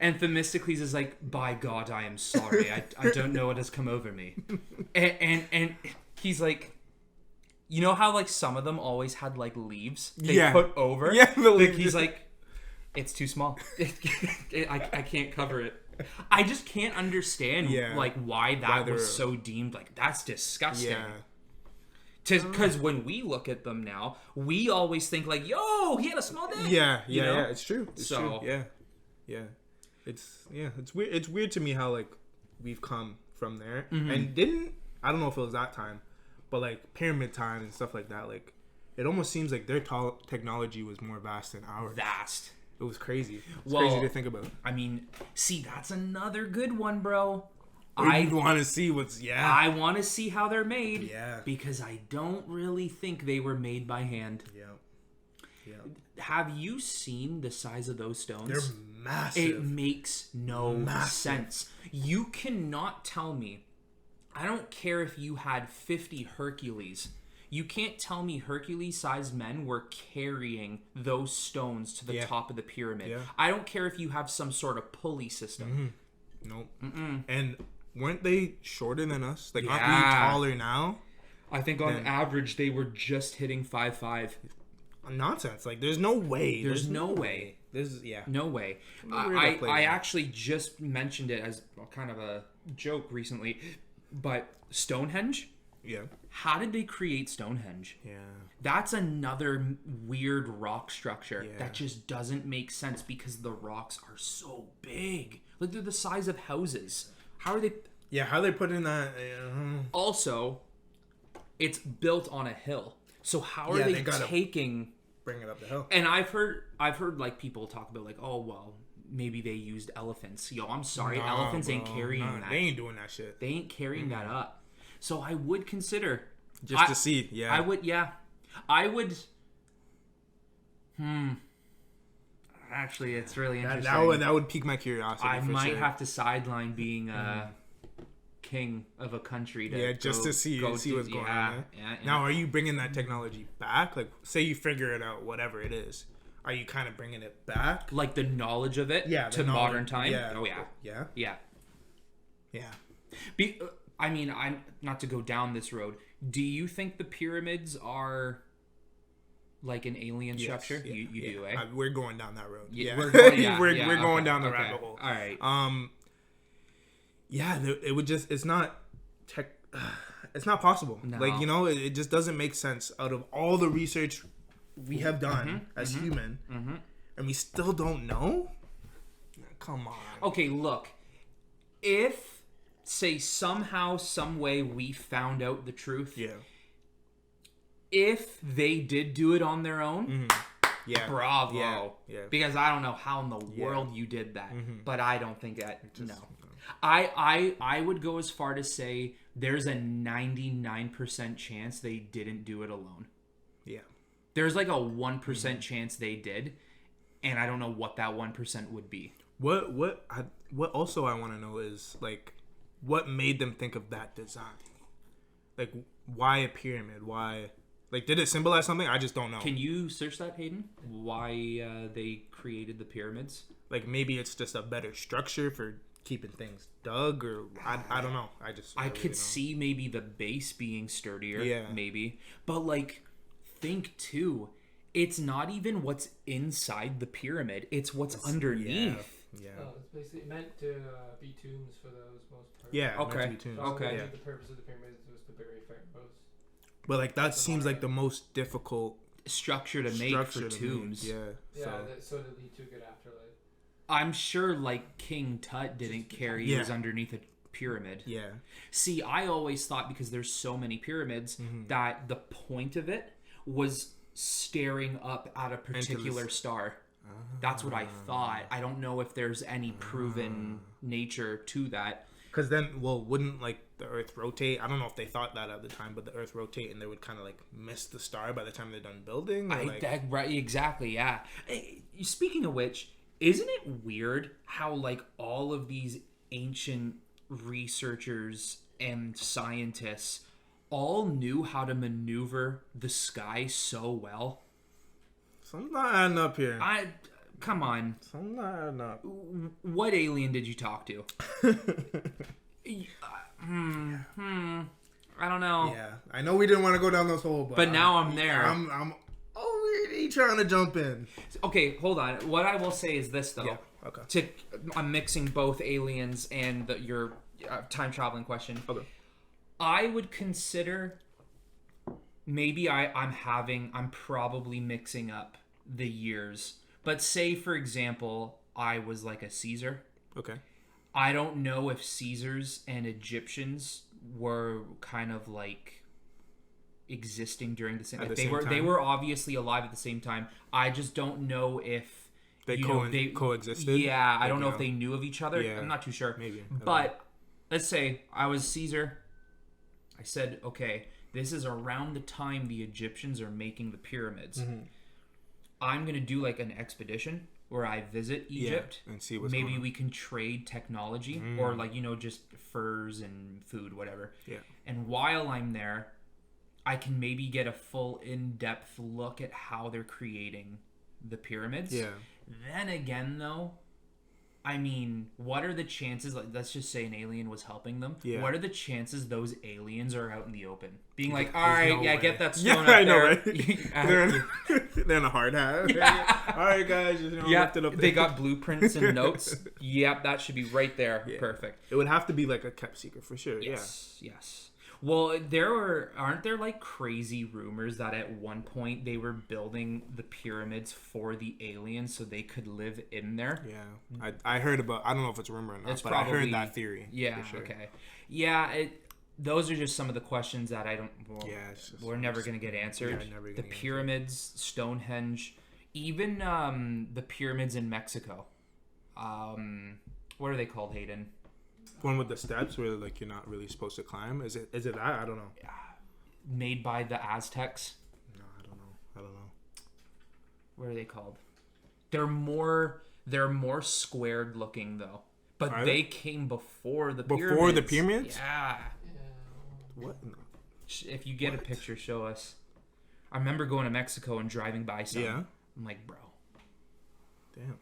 B: And Themistocles is like, by God, I am sorry. I don't know what has come over me. And he's like, you know how like some of them always had like leaves they
A: Yeah.
B: put over?
A: Yeah, the
B: Like,
A: leaves.
B: he's like, it's too small. I can't cover it. I just can't understand
A: Yeah.
B: like why that
A: Why they're-
B: was so deemed like that's disgusting.
A: Yeah.
B: Because when we look at them now, we always think like, "Yo, he had a small dick."
A: Yeah.
B: You
A: Yeah.
B: know?
A: Yeah. It's true. It's
B: So-
A: true. Yeah. Yeah. It's weird. It's weird to me how like we've come from there,
B: Mm-hmm.
A: and I don't know if it was that time, but like pyramid time and stuff like that. Like, it almost seems like their technology was more vast than ours.
B: Vast.
A: It was crazy. It's
B: Well,
A: crazy to think about.
B: I mean, see, that's another good one, bro.
A: I want to see what's
B: I want to see how they're made.
A: Yeah.
B: Because I don't really think they were made by hand.
A: Yeah.
B: Have you seen the size of those stones?
A: They're massive.
B: It makes no sense. You cannot tell me. I don't care if you had 50 Hercules. You can't tell me Hercules-sized men were carrying those stones to the top of the pyramid.
A: Yeah.
B: I don't care if you have some sort of pulley system.
A: Nope. And weren't they shorter than us? Like, aren't
B: Yeah.
A: we taller now?
B: I think on average they were just hitting 5'5".
A: nonsense. Like, there's no way.
B: There's no way.
A: There's yeah.
B: No way.
A: Where did that play
B: I
A: in?
B: actually just mentioned it as kind of a joke recently, but Stonehenge.
A: Yeah.
B: How did they create Stonehenge?
A: Yeah.
B: That's another weird rock structure
A: Yeah.
B: that just doesn't make sense because the rocks are so big. Like, they're the size of houses. How are they?
A: Yeah. How they put in that?
B: Also, it's built on a hill. So how are
A: Yeah,
B: they
A: they gotta-
B: taking?
A: Bring it up the hill.
B: And I've heard like people talk about like, oh well, maybe they used elephants. Yo, I'm sorry,
A: Nah,
B: elephants ain't
A: bro.
B: carrying
A: Nah,
B: that.
A: They ain't doing that shit.
B: They ain't carrying that up. So I would consider
A: Just to see. Yeah.
B: I would. Yeah, I would. Actually, it's really interesting.
A: That would pique my curiosity.
B: I
A: for
B: might
A: sure.
B: have to sideline being king of a country to
A: just
B: go-
A: to see
B: go
A: what's
B: do-
A: going on. There.
B: Yeah.
A: Now, are you bringing that technology back? Like, say you figure it out, whatever it is. Are you kind of bringing it back?
B: Like the knowledge of it
A: Yeah.
B: to
A: the knowledge-
B: modern time.
A: Yeah.
B: Oh yeah.
A: Yeah.
B: Yeah.
A: Yeah.
B: I mean, I'm not to go down this road. Do you think the pyramids are like an alien structure?
A: Yeah,
B: You
A: yeah.
B: do, eh?
A: We're going down that road. Yeah.
B: We're going, yeah,
A: we're
B: yeah,
A: going
B: okay,
A: down the
B: okay.
A: rabbit hole.
B: All right.
A: Yeah, it would just, it's not tech, it's not possible.
B: No.
A: Like, you know, it just doesn't make sense out of all the research we have done as human, and we still don't know. Come on.
B: Okay, look. If, say, somehow, some way we found out the truth,
A: Yeah.
B: if they did do it on their own,
A: Yeah.
B: bravo.
A: Yeah. Yeah.
B: Because I don't know how in the world you did that, but I don't think that.
A: Just-
B: no. I would go as far to say there's a 99% chance they didn't do it alone.
A: Yeah.
B: There's like a 1% chance they did, and I don't know what that 1% would be.
A: What also I want to know is, like, what made them think of that design? Like, why a pyramid? Why, like, did it symbolize something? I just don't know.
B: Can you search that, Hayden? Why they created the pyramids?
A: Like, maybe it's just a better structure for keeping things dug, or I don't know. I
B: I
A: really
B: could
A: don't.
B: see maybe the base being sturdier,
A: Yeah.
B: maybe. But, like, think, too, it's not even what's inside the pyramid. It's what's underneath.
A: Yeah.
C: It's basically meant to be tombs for those most part.
A: Yeah. meant to
B: Okay.
A: be tuned.
B: Okay.
C: The purpose of the pyramids was to bury pharaohs.
A: But, like, that seems like the most difficult
B: Structure to make
A: structure
B: for
A: to
B: tombs.
A: make. Yeah.
C: Yeah,
A: So
C: so to lead to a good afterlife.
B: I'm sure, like, King Tut didn't carry his underneath a pyramid.
A: yeah.
B: See, I always thought, because there's so many pyramids, that the point of it was staring up at a particular star. That's what I thought. I don't know if there's any proven nature to that.
A: Because then, well, wouldn't, like, the Earth rotate? I don't know if they thought that at the time, but the Earth rotate and they would kind of, like, miss the star by the time they're done building? Or, like,
B: Right, exactly, yeah. Speaking of which, isn't it weird how, like, all of these ancient researchers and scientists all knew how to maneuver the sky so well?
A: something's not adding up here.
B: Come on.
A: Something's not adding up.
B: What alien did you talk to? I don't know.
A: Yeah, I know we didn't want to go down this hole,
B: But now I'm there.
A: I'm already trying to jump in.
B: Okay, hold on. What I will say is this, though.
A: Yeah. Okay.
B: I'm mixing both aliens and your time traveling question.
A: Okay.
B: I would consider maybe I'm probably mixing up the years. But say, for example, I was like a Caesar.
A: Okay.
B: I don't know if Caesars and Egyptians were kind of like existing during the same.
A: At the
B: They
A: same
B: were. They
A: time?
B: were obviously alive at the same time. I just don't know if
A: They coexisted.
B: Yeah, I
A: Like,
B: don't know
A: you
B: if they knew of each other.
A: Yeah.
B: I'm not too sure.
A: Maybe. I don't
B: But let's say I was Caesar. I said, okay, this is around the time the Egyptians are making the pyramids.
A: Mm-hmm.
B: I'm gonna do like an expedition where I visit Egypt.
A: and see what's
B: Maybe
A: going on.
B: we can trade technology or like, just furs and food, whatever.
A: Yeah.
B: And while I'm there, I can maybe get a full in-depth look at how they're creating the pyramids.
A: Yeah.
B: Then again, though, I mean, what are the chances? Like, let's just say an alien was helping them.
A: Yeah.
B: What are the chances those aliens are out in the open, being like, "All
A: There's
B: right,
A: no
B: yeah,
A: way.
B: get that
A: Yeah,
B: stone up
A: I know,
B: there."
A: right? They're in a hard hat.
B: Yeah.
A: All right, guys, just
B: Yeah,
A: lift it up.
B: they got blueprints and notes. Yep, that should be right there.
A: Yeah.
B: Perfect.
A: It would have to be like a kept secret for sure.
B: Yes. Well, aren't there like crazy rumors that at one point they were building the pyramids for the aliens so they could live in there?
A: Yeah. I heard about. I don't know if it's a rumor or not,
B: It's
A: but I
B: probably-
A: heard that theory.
B: Yeah.
A: For sure.
B: Okay. Yeah. Those are just some of the questions that I don't. Well,
A: Yeah, it's just,
B: we're never gonna get answered.
A: Yeah, never
B: The
A: getting
B: pyramids, Stonehenge, even the pyramids in Mexico. What are they called, Hayden?
A: one with the steps where like you're not really supposed to climb. Is it that? I don't know.
B: Made by the Aztecs.
A: No, I don't know.
B: What are they called? They're more squared looking though. But
A: Are
B: they
A: they?
B: came before the pyramids.
A: Before the pyramids?
B: Yeah.
A: What? No.
B: If you get a picture, show us. I remember going to Mexico and driving by some.
A: Yeah.
B: I'm like, bro.
A: Damn.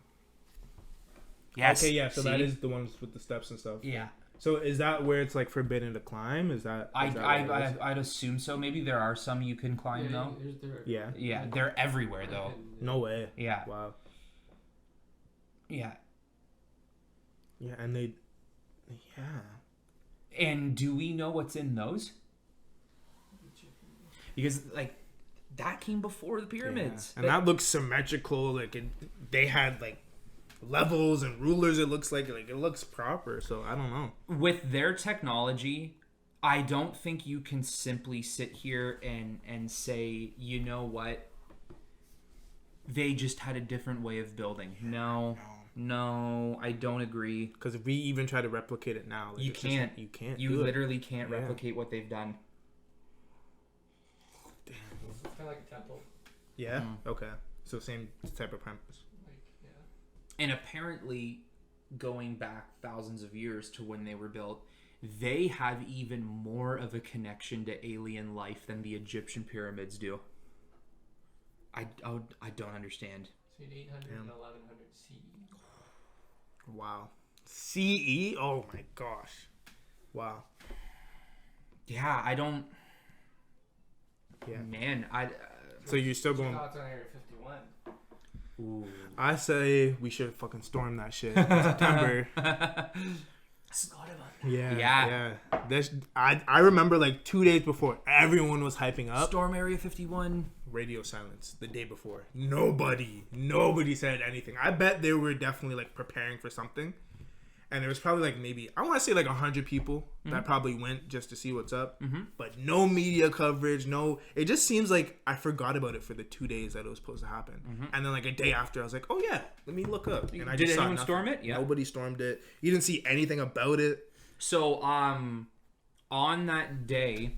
B: Yes.
A: Okay, yeah. So
B: See?
A: that is the ones with the steps and stuff.
B: Yeah.
A: So is that where it's like forbidden to climb? Is that? Is that what it is?
B: I'd assume so. Maybe there are some you can climb though.
A: Yeah.
B: Yeah, they're everywhere though.
A: No way.
B: Yeah.
A: Wow.
B: Yeah.
A: Yeah, and they. Yeah.
B: And do we know what's in those? Because like that came before the pyramids.
A: Yeah. And that looks symmetrical. Like they had like levels and rulers. It looks like it looks proper. So I don't know.
B: With their technology, I don't think you can simply sit here and say, you know what? They just had a different way of building. No, I don't agree.
A: Because if we even try to replicate it now, like,
B: You can't.
A: You can't.
B: You
A: do
B: literally can't
A: Yeah.
B: replicate what they've done.
A: Damn.
C: It's kind of like a temple.
A: Yeah.
B: Mm.
A: Okay. So same type of premise.
C: Like, yeah.
B: And apparently, going back thousands of years to when they were built, they have even more of a connection to alien life than the Egyptian pyramids do. I don't understand.
C: So you need 800
A: Damn.
C: and 1100 CE.
A: Wow. CE. Oh my gosh. Wow.
B: Yeah, I don't.
A: Yeah.
B: Man,
A: So you're still going.
C: Thoughts on Area 51?
B: Ooh.
A: I say we should fucking storm that shit in September.
C: Forgot about that.
B: Yeah.
A: This, I remember like 2 days before, everyone was hyping up.
B: Storm Area 51.
A: Radio silence the day before. Nobody said anything. I bet they were definitely like preparing for something. And there was probably like maybe, I want to say like 100 people that probably went just to see what's up. But no media coverage, it just seems like I forgot about it for the 2 days that it was supposed to happen. And then like a day after, I was like, oh yeah, let me look up. And I
B: Did
A: just saw
B: anyone
A: nothing.
B: storm it? Yeah.
A: Nobody stormed it. You didn't see anything about it.
B: So, on that day,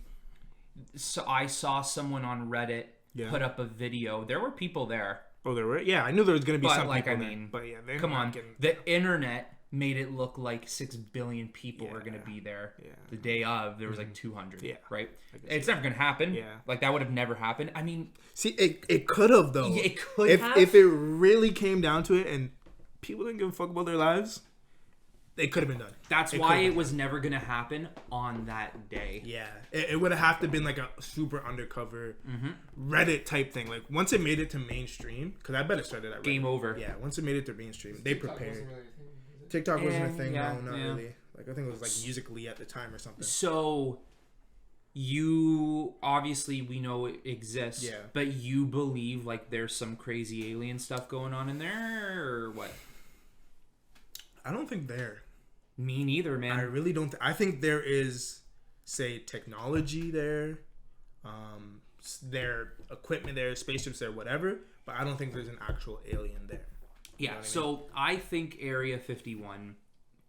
B: so I saw someone on Reddit
A: Yeah.
B: put up a video. There were people there.
A: Oh, there were? Yeah, I knew there was going to be
B: But,
A: some
B: like,
A: people
B: I
A: there.
B: mean,
A: But yeah, they're
B: Come
A: not
B: on.
A: getting-
B: The internet made it look like 6 billion people were going to
A: Yeah.
B: be there.
A: Yeah.
B: The day of, there was like 200.
A: Yeah.
B: Right?
A: I guess,
B: It's never going to happen.
A: Yeah.
B: Like, that would have never happened. I mean,
A: See, it could have though.
B: Yeah, it could
A: if,
B: have.
A: If it really came down to it, and people didn't give a fuck about their lives, it could have been done.
B: that's
A: It
B: why
A: could've
B: it
A: been
B: was never going to happen on that day.
A: Yeah, it would have to been like a super undercover Reddit type thing. Like once it made it to mainstream, because I bet it started at Reddit.
B: Game over.
A: Yeah, once it made it to mainstream, they
C: TikTok
A: prepared.
C: wasn't really a thing, was it?
A: TikTok wasn't a thing.
B: Yeah,
A: No, not
B: yeah.
A: really. Like I think it was like Musically at the time or something.
B: So, you obviously we know it exists,
A: Yeah.
B: but you believe like there's some crazy alien stuff going on in there, or what?
A: I don't think there.
B: Me neither,
A: I
B: man.
A: really don't. I think there is, say, technology there, their equipment there, spaceships there, whatever. But I don't think there's an actual alien there.
B: Yeah.
A: know what I
B: So I think Area 51.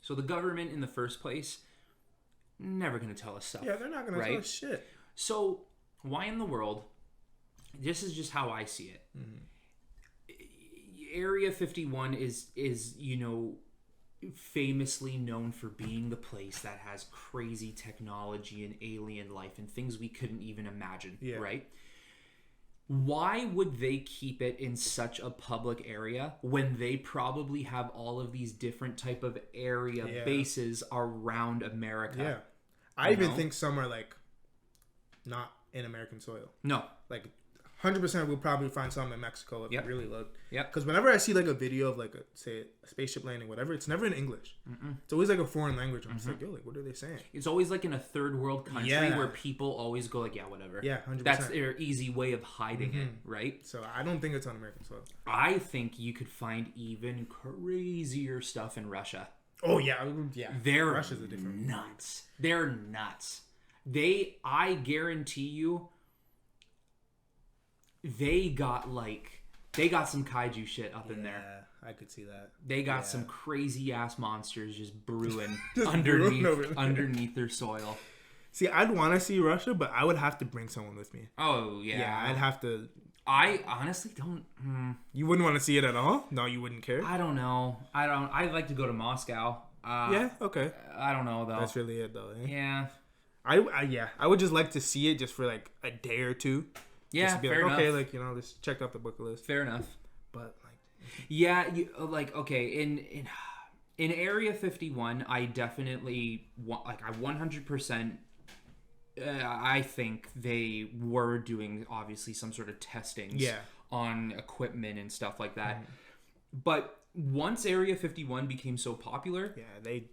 B: So the government in the first place, never gonna tell us stuff.
A: Yeah, they're not gonna tell
B: Right.
A: us shit.
B: So why in the world? This is just how I see it. Area 51 is famously known for being the place that has crazy technology and alien life and things we couldn't even imagine,
A: Yeah.
B: right? Why would they keep it in such a public area when they probably have all of these different type of area bases around America?
A: Yeah. I even think some are like not in American soil.
B: No.
A: Like 100% we'll probably find some in Mexico if we really look.
B: Yeah.
A: Because whenever I see like a video of like say a spaceship landing, whatever, it's never in English. It's always like a foreign language. I'm just like, yo, like what are they saying?
B: It's always like in a third world country where people always go like, yeah, whatever.
A: Yeah, 100%.
B: That's their easy way of hiding it, right?
A: So I don't think it's on American soil.
B: I think you could find even crazier stuff in Russia.
A: Oh yeah.
B: They're
A: Russia's a different
B: nuts. They're nuts. I guarantee you, they got some kaiju shit up in there.
A: I could see that.
B: They got some crazy ass monsters just brewing
A: Just
B: underneath
A: brewing over there.
B: underneath their soil.
A: See, I'd want to see Russia, but I would have to bring someone with me.
B: Oh yeah.
A: Yeah, I'd have to.
B: I honestly don't.
A: You wouldn't want to see it at all? No, you wouldn't care?
B: I don't know. I'd like to go to Moscow.
A: Yeah, okay.
B: I don't know though.
A: That's really it though. Eh?
B: Yeah.
A: I would just like to see it just for like a day or two.
B: Yeah,
A: Just to be
B: fair
A: like,
B: enough.
A: okay, like, you know, this checked off the bucket list.
B: Fair enough.
A: But like,
B: Yeah, okay, in Area 51, I definitely want, like, I 100%. I think they were doing obviously some sort of testings on equipment and stuff like that. But once Area 51 became so popular,
A: they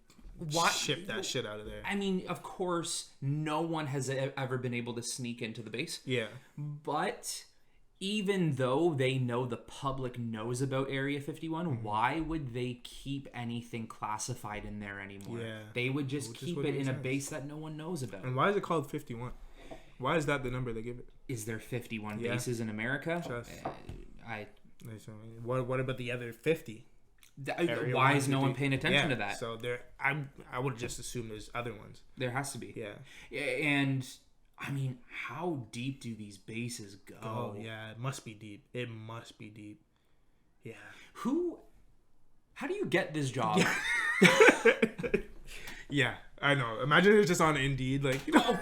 A: shipped that shit out of there.
B: I mean, of course, no one has ever been able to sneak into the base.
A: Yeah.
B: But even though they know the public knows about Area 51, why would they keep anything classified in there anymore?
A: Yeah.
B: They would just keep it in a base that no one knows about.
A: And why is it called 51? Why is that the number they give it?
B: Is there 51 bases in America?
A: What about the other 50?
B: Why is no one paying attention to that?
A: So I would just assume there's other ones.
B: There has to be.
A: Yeah.
B: And I mean, how deep do these bases go?
A: Oh yeah, it must be deep. It must be deep. Yeah.
B: How do you get this job?
A: Yeah, I know. Imagine it's just on Indeed, like, you know.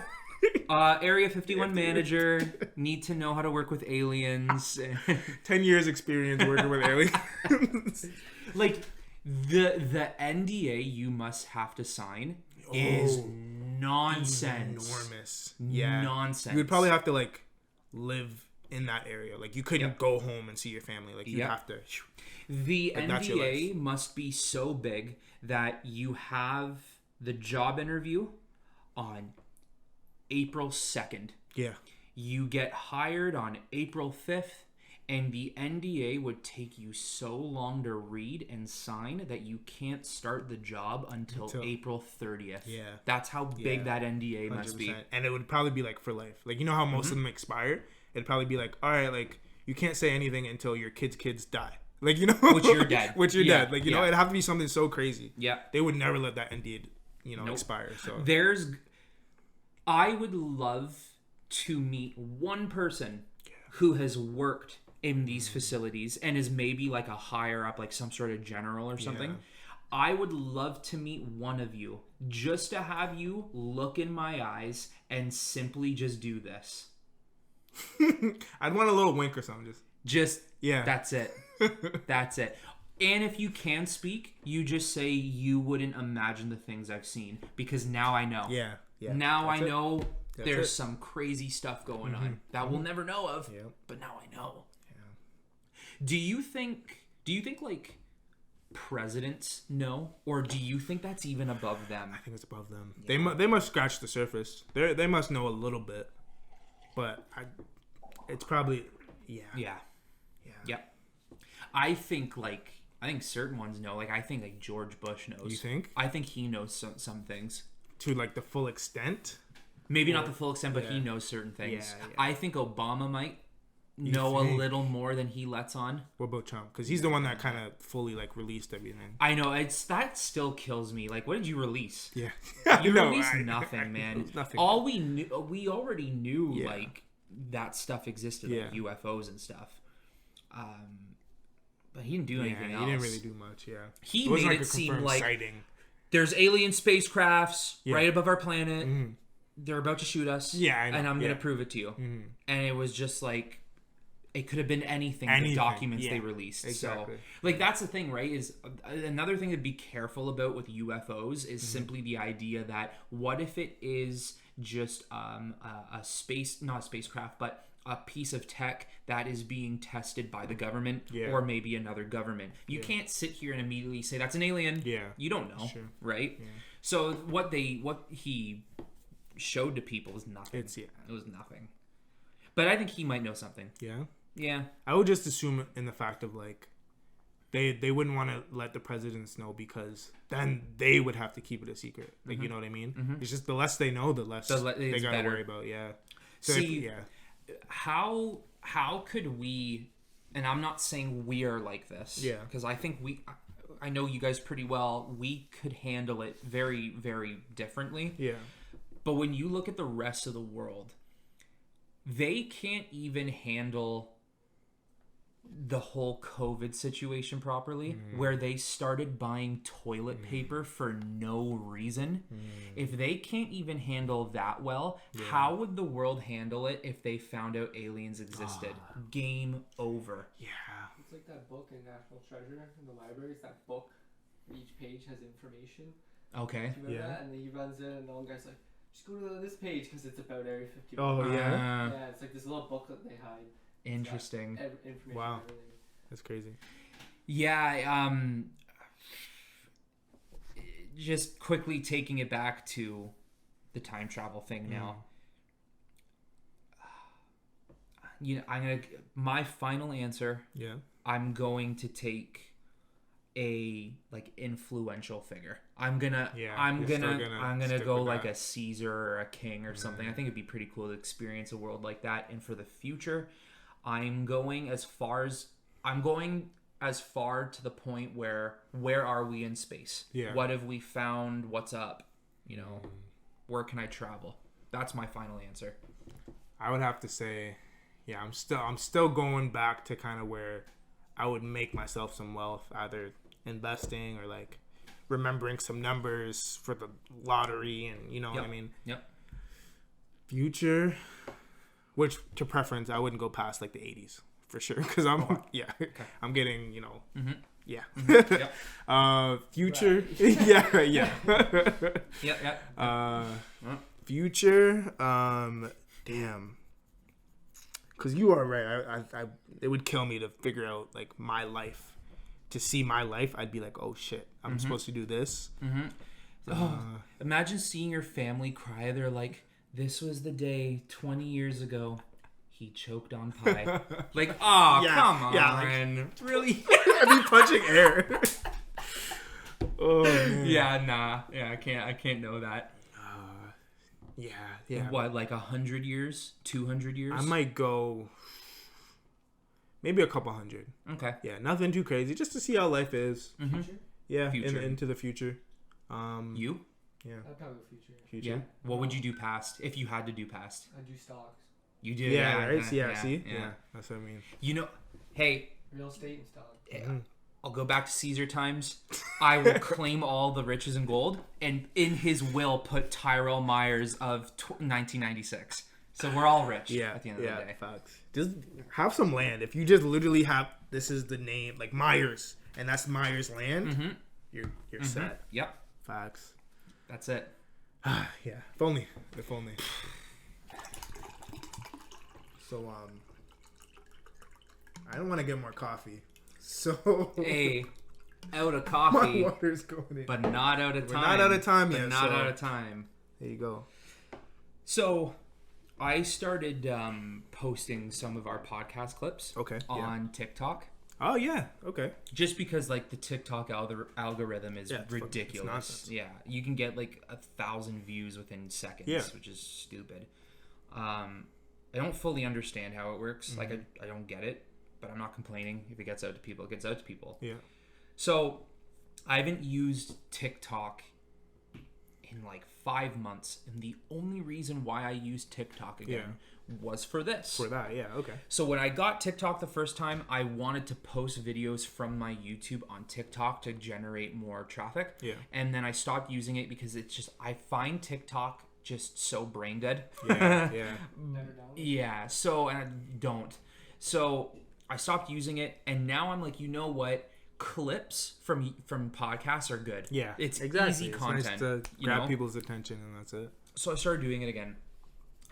B: Area 51 manager, need to know how to work with aliens.
A: 10 years experience working with aliens.
B: Like, the NDA you must have to sign is nonsense.
A: Enormous. Yeah.
B: Nonsense.
A: You would probably have to, like, live in that area. Like, you couldn't go home and see your family. Like, you'd have to.
B: The
A: like, that's your
B: NDA
A: life.
B: must be so big that you have the job interview on April 2nd.
A: Yeah.
B: You get hired on April 5th, and the NDA would take you so long to read and sign that you can't start the job until April 30th.
A: Yeah.
B: That's how big that NDA
A: 100%.
B: must be.
A: And it would probably be, like, for life. Like, you know how most of them expire? It'd probably be like, all right, like, you can't say anything until your kids die. Like, you know?
B: Which you're dead.
A: Which you're dead. Like, you know, it'd have to be something so crazy.
B: Yeah.
A: They would never let that NDA, expire. So
B: I would love to meet one person who has worked in these facilities and is maybe like a higher up, like some sort of general or something.
A: Yeah.
B: I would love to meet one of you just to have you look in my eyes and simply just do this.
A: I'd want a little wink or something.
B: That's it. That's it. And if you can speak, you just say you wouldn't imagine the things I've seen, because now I know.
A: Yeah.
B: Now I
A: That's
B: know
A: That's
B: there's
A: it.
B: some crazy stuff going on that we'll never know of, but now I know.
A: Yeah.
B: Do you think like presidents know, or do you think that's even above them?
A: I think it's above them. Yeah. They must scratch the surface. They must know a little bit, but it's probably
B: Yeah. I think certain ones know. Like, I think like George Bush knows.
A: You think?
B: I think he knows some things.
A: To like the full extent?
B: Maybe not the full extent, but he knows certain things.
A: Yeah.
B: I think Obama might know a little more than he lets on.
A: What about Trump? Because he's the one that kind of fully like released everything.
B: I know, that still kills me. Like, what did you release?
A: Yeah.
B: You released nothing, man.
A: Nothing.
B: All we already knew like that stuff existed, like UFOs and stuff. But he didn't do anything else.
A: He didn't really do much. Yeah.
B: He made
A: like
B: it seem like
A: sighting.
B: There's alien spacecrafts right above our planet. They're about to shoot us.
A: Yeah, I know.
B: And I'm gonna prove it to you. And it was just like, it could have been anything, the
A: Anything,
B: documents
A: yeah.
B: they released.
A: Exactly.
B: So, like, that's the thing, right? Is another thing to be careful about with UFOs is simply the idea that what if it is just a space, not a spacecraft, but a piece of tech that is being tested by the government or maybe another government. You can't sit here and immediately say that's an alien.
A: Yeah.
B: You don't know,
A: Sure.
B: right? Yeah. So what he showed to people was nothing. It was nothing. But I think he might know something.
A: Yeah.
B: Yeah.
A: I would just assume in the fact of like they wouldn't want to let the presidents know because then they would have to keep it a secret. Like you know what I mean? It's just the less they know, the less they gotta worry about. Yeah. So
B: see, how could we? And I'm not saying we are like this.
A: Yeah.
B: Because I think I know you guys pretty well. We could handle it very, very differently.
A: Yeah.
B: But when you look at the rest of the world, they can't even handle the whole COVID situation properly, where they started buying toilet paper for no reason. If they can't even handle that well, how would the world handle it if they found out aliens existed? Game over.
A: Yeah.
C: It's like that book in National Treasure in the library. It's that book where each page has information.
B: Okay.
C: Do you remember that? And then he runs in and the one guy's like, just go to this page because it's about Area 51.
A: Oh, yeah?
C: Yeah, it's like this little booklet they hide.
B: Interesting.
C: Information.
A: Wow. That's crazy.
B: Yeah, just quickly taking it back to the time travel thing now. My final answer. Yeah. I'm going to take a like influential figure. I'm gonna go like a Caesar or a king or something. I think it'd be pretty cool to experience a world like that. And for the future, I'm going as far to the point where are we in space? Yeah. What have we found? What's up? Where can I travel? That's my final answer.
A: I would have to say, I'm still going back to kind of where I would make myself some wealth, either investing or like remembering some numbers for the lottery, and what I mean. Yep. Future, which to preference, I wouldn't go past like the 80s for sure, because I'm I'm getting future, future, damn. Because you are right. I it would kill me to figure out like my life. To see my life, I'd be like, oh shit, I'm supposed to do this.
B: Imagine seeing your family cry. They're like, this was the day 20 years ago he choked on pie. Like, come on. Yeah, like, really?
A: I'd be punching air. Oh, man.
B: Yeah, nah. Yeah, I can't know that.
A: Yeah.
B: What, like 100 years? 200 years?
A: I might go maybe a couple hundred.
B: Okay.
A: Yeah, nothing too crazy. Just to see how life is.
C: Future?
A: Yeah, into the future.
B: You?
C: Yeah. I'd probably go future.
B: Yeah. What would you do past if you had to do past?
C: I'd do stocks.
B: You do?
A: Yeah, right? See? Yeah, that's what I mean.
C: Hey. Real estate and stocks.
B: Yeah. I'll go back to Caesar times. I will claim all the riches and gold, and in his will put Tyrell Myers of 1996. So we're all rich at the end of the day.
A: Facts. Just have some land. If you just literally have, this is the name, like Myers, and that's Myers land, you're set.
B: Yep.
A: Facts.
B: That's it.
A: Yeah. If only. So, I don't want to get more coffee. So.
B: Hey, out of coffee.
A: My water's going in.
B: But not out of time.
A: We're not out of time yet.
B: Not out of time.
A: There you go.
B: So, I started posting some of our podcast clips on TikTok.
A: Oh, yeah. Okay.
B: Just because, like, the TikTok algorithm is ridiculous. Yeah. You can get, like, 1,000 views within seconds, which is stupid. I don't fully understand how it works. Like, I don't get it, but I'm not complaining. If it gets out to people, it gets out to people. Yeah. So, I haven't used TikTok in, like, 5 months, and the only reason why I used TikTok again was for this.
A: For that, okay.
B: So when I got TikTok the first time, I wanted to post videos from my YouTube on TikTok to generate more traffic. Yeah. And then I stopped using it because it's just, I find TikTok just so brain dead.
A: Yeah.
C: Never know.
B: Yeah. So, and I don't. So I stopped using it, and now I'm like, you know what? Clips from podcasts are good.
A: Yeah,
B: it's
A: exactly.
B: easy
A: It's
B: content.
A: nice to
B: you
A: grab
B: know?
A: people's attention, and that's it.
B: So I started doing it again,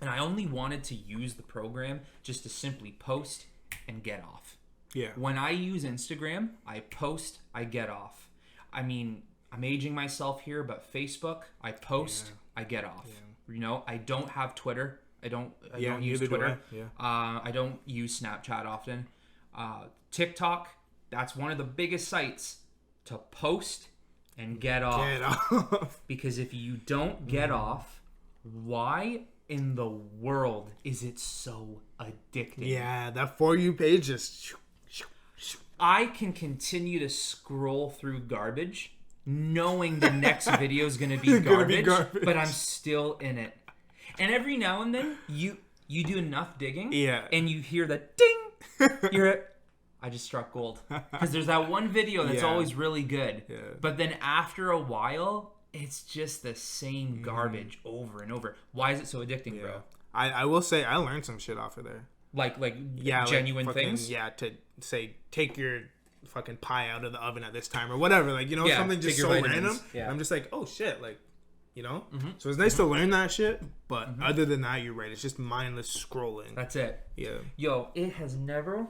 B: and I only wanted to use the program just to simply post and get off.
A: Yeah.
B: When I use Instagram, I post, I get off. I mean, I'm aging myself here, but Facebook, I post, I get off.
A: Yeah.
B: You know, I don't have Twitter. I don't use
A: neither do
B: Twitter.
A: I. Yeah.
B: I don't use Snapchat often. TikTok, that's one of the biggest sites to post and get off.
A: Get off.
B: Because if you don't get off, why in the world is it so addicting?
A: Yeah, that For You page just...
B: I can continue to scroll through garbage knowing the next video is going to be garbage, but I'm still in it. And every now and then you do enough digging, and you hear that ding. I just struck gold, because there's that one video that's always really good, but then after a while it's just the same garbage over and over. Why is it so addicting, bro?
A: I will say I learned some shit off of there.
B: Like genuine
A: like fucking,
B: things.
A: Yeah, to say take your fucking pie out of the oven at this time or whatever. Like, you know, something just so random. Yeah. I'm just like, oh shit, like, you know. So it's nice to learn that shit. But other than that, you're right. It's just mindless scrolling.
B: That's it.
A: Yeah.
B: Yo, it has never.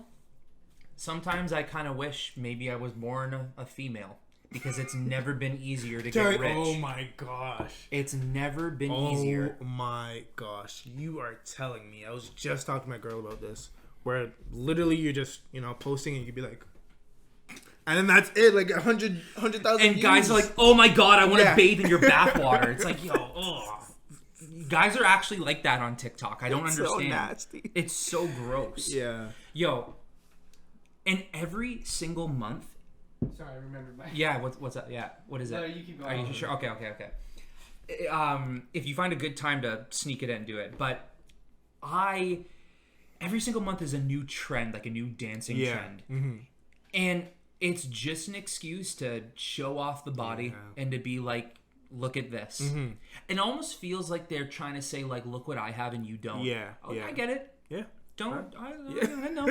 B: Sometimes I kind of wish maybe I was born a female, because it's never been easier to get rich.
A: Oh my gosh.
B: It's never been easier.
A: Oh my gosh. You are telling me. I was just talking to my girl about this, where literally you're just, you know, posting and you'd be like, and then that's it, like 100,000
B: and
A: views.
B: Guys are like, oh my god, I want to bathe in your bathwater. It's like, yo, guys are actually like that on TikTok. I don't understand.
A: So nasty.
B: It's so gross.
A: Yeah.
B: Yo, and every single month.
C: Sorry, I remembered my.
B: Yeah, what's up? Yeah, what is it?
C: No, you keep going.
B: Are you sure? Okay. If you find a good time to sneak it in, do it. But every single month is a new trend, like a new dancing trend. And it's just an excuse to show off the body and to be like, look at this. It almost feels like they're trying to say, like, look what I have and you don't. I get it.
A: Yeah.
B: Don't. I know.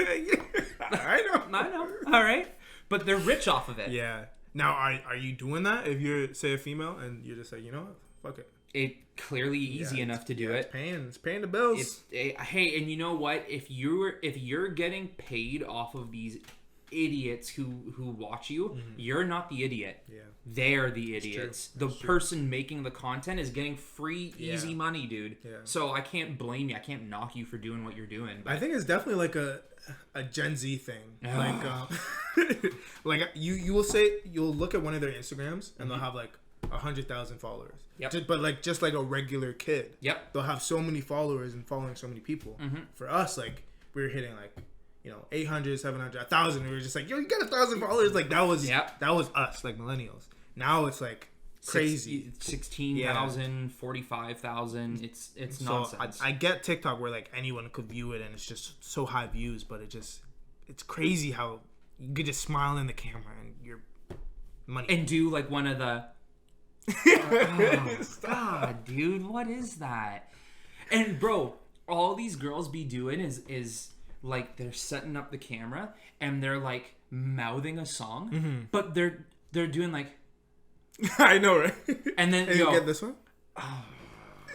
A: I
B: know. All right. But they're rich off of it.
A: Yeah. Now, are you doing that if you're, say, a female and you're just like, you know what? Fuck it.
B: It clearly easy enough to do it.
A: It's paying the bills.
B: Hey, and you know what? If you're getting paid off of these idiots who watch you, you're not the idiot. Yeah. They're the idiots. The person making the content is getting free, easy money, dude. Yeah. So I can't blame you. I can't knock you for doing what you're doing. But
A: I think it's definitely like a Gen Z thing. Like you will say, you'll look at one of their Instagrams and they'll have like 100,000 followers. Yep. Just like a regular kid.
B: Yep.
A: They'll have so many followers and following so many people. For us, like, we were hitting like, you know, 800, 700, 1,000. We were just like, yo, you got 1,000 followers. Like, that was us, like millennials. Now it's like crazy.
B: 16,000, 45,000. It's nonsense.
A: I get TikTok where like anyone could view it and it's just so high views, but it's crazy how you could just smile in the camera and your money.
B: And do like one of the oh god, dude, what is that? And bro, all these girls be doing is like they're setting up the camera and they're like mouthing a song, but they're doing like
A: I know, right?
B: And then
A: you get this one?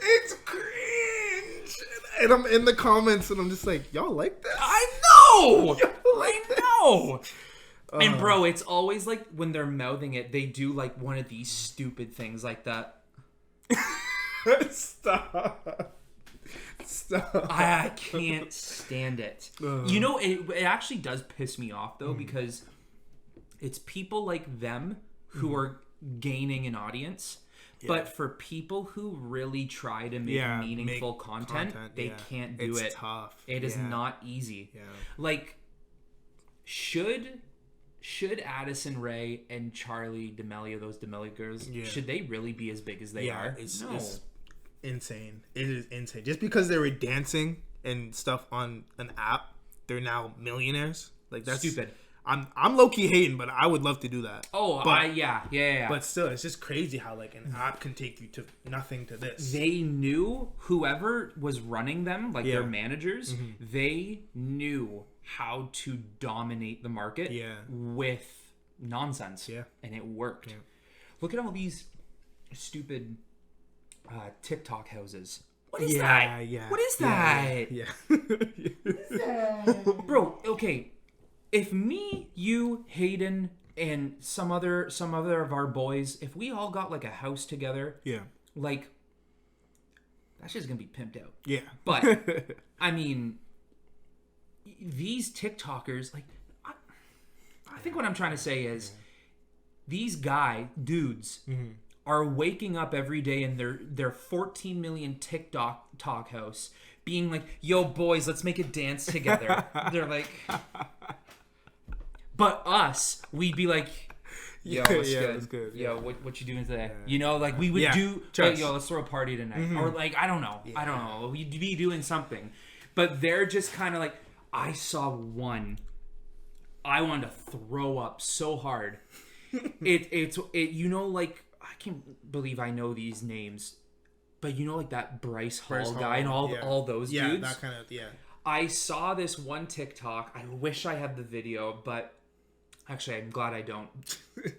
A: It's cringe. And I'm in the comments and I'm just like, y'all like this?
B: I know. I know. And bro, it's always like when they're mouthing it, they do like one of these stupid things like that.
A: Stop.
B: I can't stand it. You know, it actually does piss me off though, because it's people like them who are gaining an audience. But for people who really try to make meaningful content, they can't do it. It's
A: tough.
B: It is not easy. Yeah. Like, should Addison Rae and Charlie D'Amelio, those D'Amelio girls, should they really be as big as they are?
A: It's insane. It is insane. Just because they were dancing and stuff on an app, they're now millionaires. Like, that's
B: stupid.
A: I'm low key hating, but I would love to do that.
B: Oh,
A: but,
B: yeah.
A: But still, it's just crazy how like an app can take you to nothing to this.
B: They knew whoever was running them, like their managers,
A: Mm-hmm.
B: they knew how to dominate the market with nonsense.
A: Yeah.
B: And it worked.
A: Yeah.
B: Look at all these stupid TikTok houses. What is that?
A: Yeah.
B: What is that?
A: Yeah.
B: Bro, okay. If me, you, Hayden, and some other of our boys, if we all got like a house together, like that shit's gonna be pimped out.
A: Yeah.
B: But I mean, these TikTokers, like, I think what I'm trying to say is these dudes are waking up every day in their 14 million TikTok house being like, yo boys, let's make a dance together. They're like, but us, we'd be like, yo, what's good?
A: It's good.
B: Yo, what you doing today? You know, like we would do, like, yo, let's throw a party tonight. Or like, I don't know. We'd be doing something. But they're just kind of like, I saw one. I wanted to throw up so hard. It you know, like, I can't believe I know these names, but you know, like that Bryce Hall guy and all those dudes.
A: Yeah, that kind of
B: I saw this one TikTok. I wish I had the video, but actually, I'm glad I don't.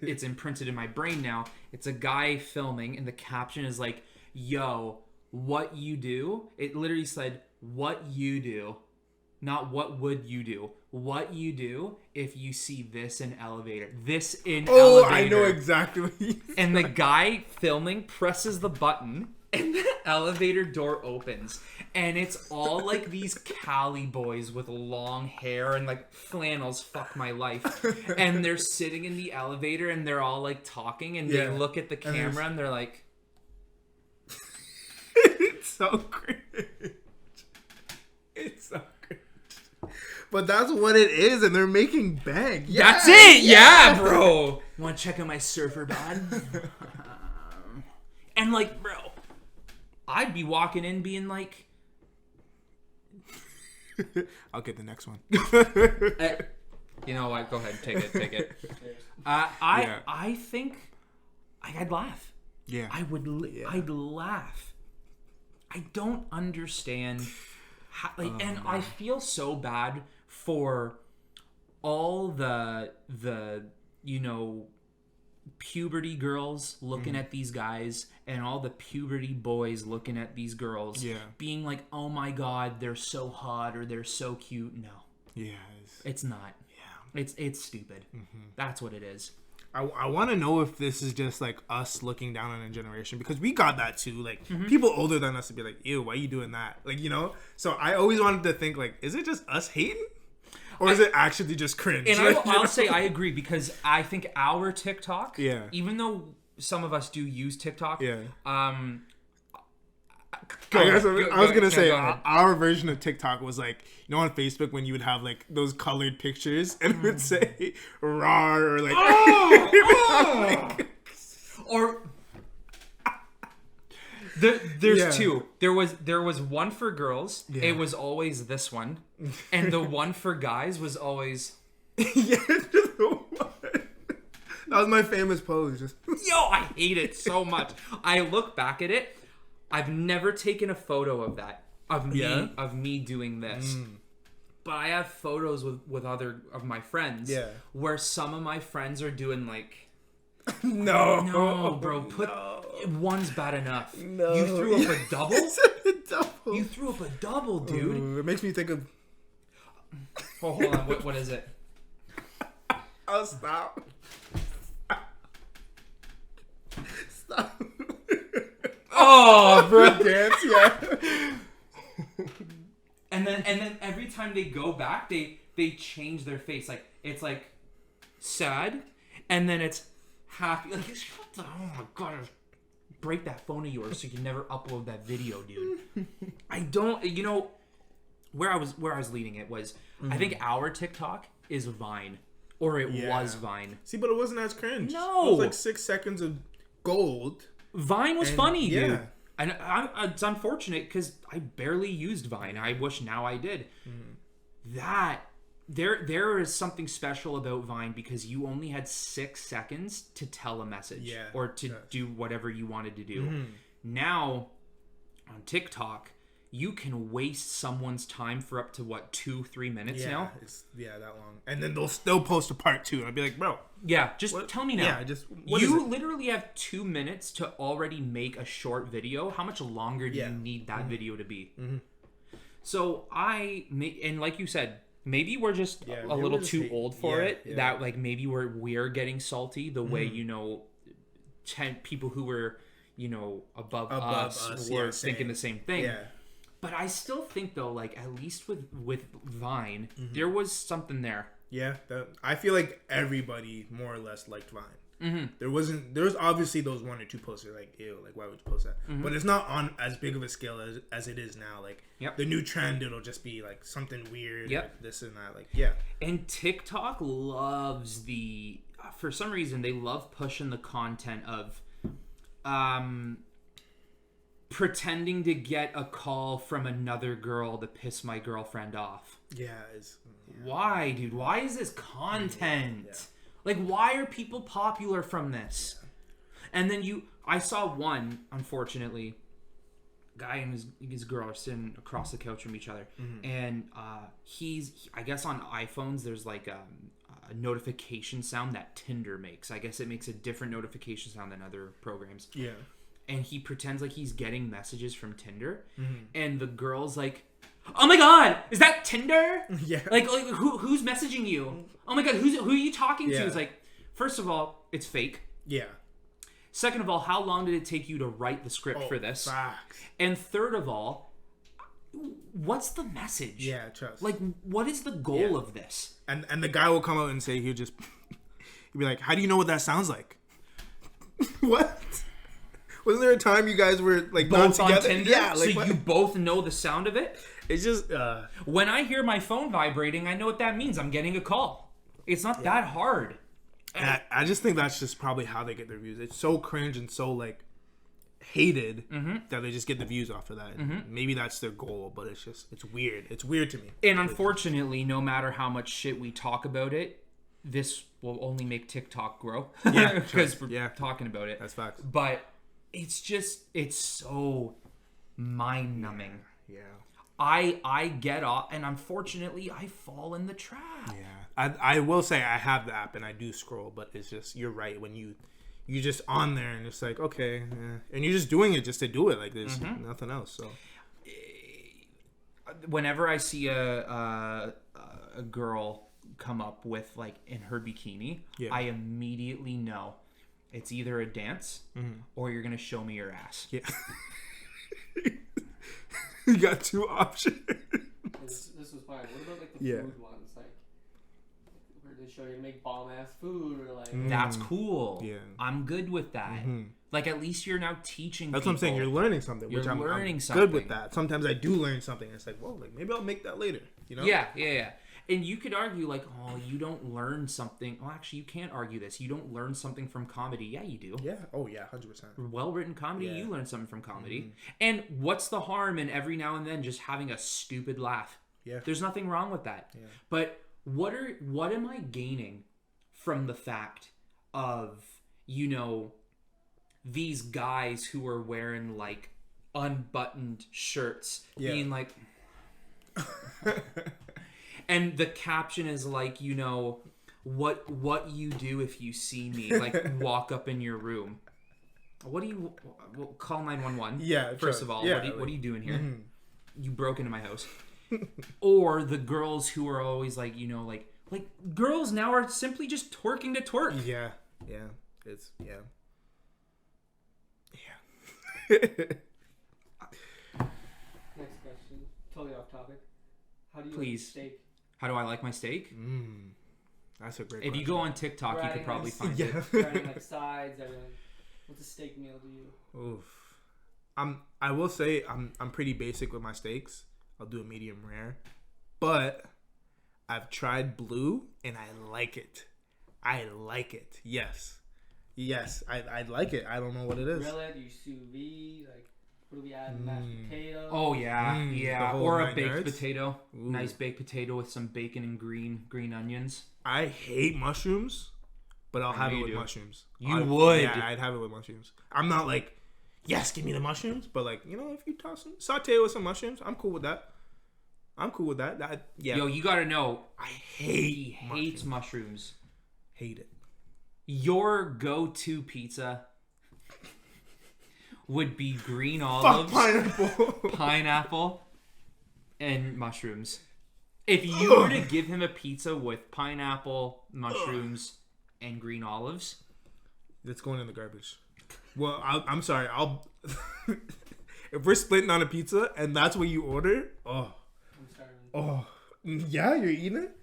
B: It's imprinted in my brain now. It's a guy filming, and the caption is like, "Yo, what you do?" It literally said, "What you do." Not what would you do. What you do if you see this in elevator. This in elevator.
A: I know exactly what you
B: And the guy filming presses the button and the elevator door opens. And it's all like these Cali boys with long hair and like flannels, fuck my life. And they're sitting in the elevator and they're all like talking and they look at the camera and they're like...
A: It's so cringe. It's so cringe. But that's what it is, and they're making bank. Yeah,
B: that's it! Yeah, bro! Want to check out my surfer bod? And like, bro, I'd be walking in being like...
A: I'll get the next one.
B: You know what? Go ahead. Take it. I think I'd laugh.
A: Yeah.
B: I would. I'd laugh. I don't understand how, like, and I feel so bad for all the you know, puberty girls looking at these guys and all the puberty boys looking at these girls being like, oh my god, they're so hot or they're so cute. No.
A: Yeah.
B: It's not. Yeah. It's stupid. That's what it is.
A: I want to know if this is just like us looking down on a generation, because we got that too. Like people older than us would be like, ew, why are you doing that? Like, you know? So I always wanted to think like, is it just us hating? Or is it actually just cringe?
B: And I'll say I agree, because I think our TikTok, even though some of us do use TikTok, I was gonna say
A: our version of TikTok was like, you know, on Facebook when you would have like those colored pictures and it would say "rar" or like,
B: or there's two. There was one for girls. It was always this one, and the one for guys was always
A: That was my famous pose. Just
B: yo, I hate it so much. I look back at it. I've never taken a photo of that of me doing this, but I have photos with other of my friends. Where some of my friends are doing like, no, bro, one's bad enough. No, you threw up a double. You threw up a double, dude.
A: Ooh, it makes me think of.
B: Oh, hold on. What is it?
A: I'll stop. Stop.
B: Oh, bro,
A: dance,
B: And then every time they go back, they change their face. Like, it's like sad, and then it's happy. Like, oh my god, break that phone of yours so you can never upload that video, dude. I don't. You know, where I was leading it was, I think our TikTok is Vine, or it was Vine.
A: See, but it wasn't as cringe.
B: No,
A: it was like 6 seconds of gold.
B: Vine was funny, dude. And it's unfortunate because I barely used Vine. I wish now I did. That there is something special about Vine because you only had 6 seconds to tell a message or to do whatever you wanted to do.
A: Mm-hmm.
B: Now on TikTok, you can waste someone's time for up to 2-3 minutes now.
A: It's that long, and then they'll still post a part 2. And I'd be like, bro,
B: just tell me now.
A: Yeah, just
B: you literally have 2 minutes to already make a short video. How much longer do you need that video to be?
A: Mm-hmm.
B: So and like you said, maybe we're just a little too old for it.
A: Yeah.
B: That like maybe we're getting salty the way 10 people who were above us were thinking the same thing.
A: Yeah.
B: But I still think though, like at least with Vine, there was something there.
A: Yeah, I feel like everybody more or less liked Vine. There was obviously those 1 or 2 posts that are like, ew, like why would you post that? But it's not on as big of a scale as it is now. Like the new trend, it'll just be like something weird, like this and that. Like
B: And TikTok loves for some reason they love pushing the content of pretending to get a call from another girl to piss my girlfriend off. Why, dude? Why is this content? Like, why are people popular from this? And then I saw one, unfortunately, guy and his girl are sitting across the couch from each other, and I guess on iPhones there's like a notification sound that Tinder makes. I guess it makes a different notification sound than other programs. Yeah. And he pretends like he's getting messages from Tinder, and the girl's like, "Oh my god, is that Tinder?
A: Yeah.
B: Like who's messaging you? Oh my god, who are you talking to?" It's like, first of all, it's fake. Yeah. Second of all, how long did it take you to write the script for this? Facts. And third of all, what's the message? Yeah, trust. Like, what is the goal of this?
A: And the guy will come out and say he'll be like, "How do you know what that sounds like?" What? Wasn't there a time you guys were like
B: both
A: on
B: together? Tinder?
A: Yeah, like,
B: so you both know the sound of it?
A: It's just
B: when I hear my phone vibrating, I know what that means. I'm getting a call. It's not that hard.
A: I just think that's just probably how they get their views. It's so cringe and so like hated that they just get the views off of that. And maybe that's their goal, but it's weird. It's weird to me.
B: And unfortunately, no matter how much shit we talk about it, this will only make TikTok grow. Yeah, because we're talking about it.
A: That's facts.
B: But it's so mind numbing. Yeah. I get off, and unfortunately, I fall in the trap.
A: Yeah, I will say I have the app and I do scroll, but it's just, you're right, when you just on there and it's like, okay, and you're just doing it just to do it, like there's nothing else. So
B: whenever I see a girl come up with like in her bikini, I immediately know it's either a dance or you're gonna show me your ass. Yeah.
A: You got 2 options.
C: This was fine. What about like the food ones, like where they show you make bomb ass food, or like
B: that's cool. Yeah, I'm good with that. Like at least you're now teaching.
A: That's
B: people.
A: what I'm saying. You're learning something.
B: You're
A: which I'm
B: something.
A: Good with that. Sometimes I do learn something. It's like, whoa, like maybe I'll make that later. You know?
B: Yeah. And you could argue like, oh, you don't learn something. Well, actually, you can't argue this. You don't learn something from comedy. Yeah, you do.
A: Yeah. Oh, yeah. 100%.
B: Well-written comedy, you learn something from comedy. And what's the harm in every now and then just having a stupid laugh? Yeah. There's nothing wrong with that. Yeah. But what am I gaining from the fact of, these guys who are wearing like unbuttoned shirts being like... And the caption is like, what you do if you see me, like walk up in your room. What do you call 911? Yeah. First of all, what are you doing here? You broke into my house. Or the girls who are always like, like girls now are simply just twerking to twerk.
A: Yeah. It's Yeah.
C: Next question. Totally off topic. How do you
B: like steak? How do I like my steak?
A: That's a great
B: question. If you go on TikTok, you could probably find it.
C: Adding like sides, everything. What's a steak meal to you?
A: Oof. I will say I'm pretty basic with my steaks. I'll do a medium rare. But I've tried blue and I like it. Yes. I like it. I don't know what it is.
C: Grill it, you sous vide, like What do we add? Mashed potato.
B: Oh yeah,
A: The
B: yeah,
A: whole
B: or a
A: 9
B: baked
A: yards?
B: potato.
A: Ooh.
B: Nice baked potato with some bacon and green onions.
A: I hate mushrooms, but I'll
B: I
A: have
B: know
A: it
B: you
A: with
B: do.
A: mushrooms.
B: You would.
A: Yeah, I'd have it with mushrooms. I'm not like, yes, give me the mushrooms, but like, you know, if you toss them, saute it with some mushrooms, I'm cool with that. Yeah.
B: Yo, you gotta know,
A: I
B: he
A: hate
B: hates mushrooms.
A: Hate it.
B: Your go-to pizza would be green
A: Fuck
B: olives,
A: pineapple.
B: pineapple, and mushrooms. If you were to give him a pizza with pineapple, mushrooms, and green olives,
A: That's going in the garbage. Well, I'm sorry. If we're splitting on a pizza and that's what you order,
C: I'm starving.
A: yeah, you're eating it.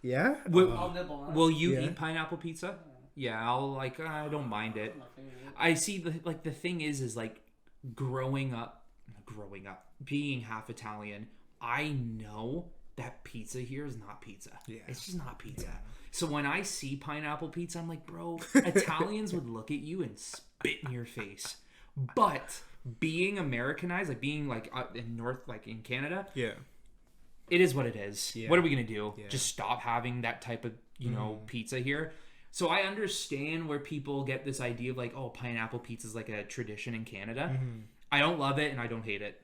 A: Yeah.
C: I'll nibble on it.
B: will you
A: Yeah.
B: eat pineapple pizza? Yeah, I don't mind it.
C: I'm not favorite.
B: I see the thing is like growing up, being half Italian, I know that pizza here is not pizza.
A: Yeah.
B: It's just not pizza. So when I see pineapple pizza, I'm like, bro, Italians would look at you and spit in your face. But being Americanized, like being like in Canada,
A: Yeah.
B: it is what it is.
A: Yeah.
B: What are we gonna do?
A: Yeah.
B: Just stop having that type of pizza here. So I understand where people get this idea of like, oh, pineapple pizza is like a tradition in Canada. I don't love it and I don't hate it.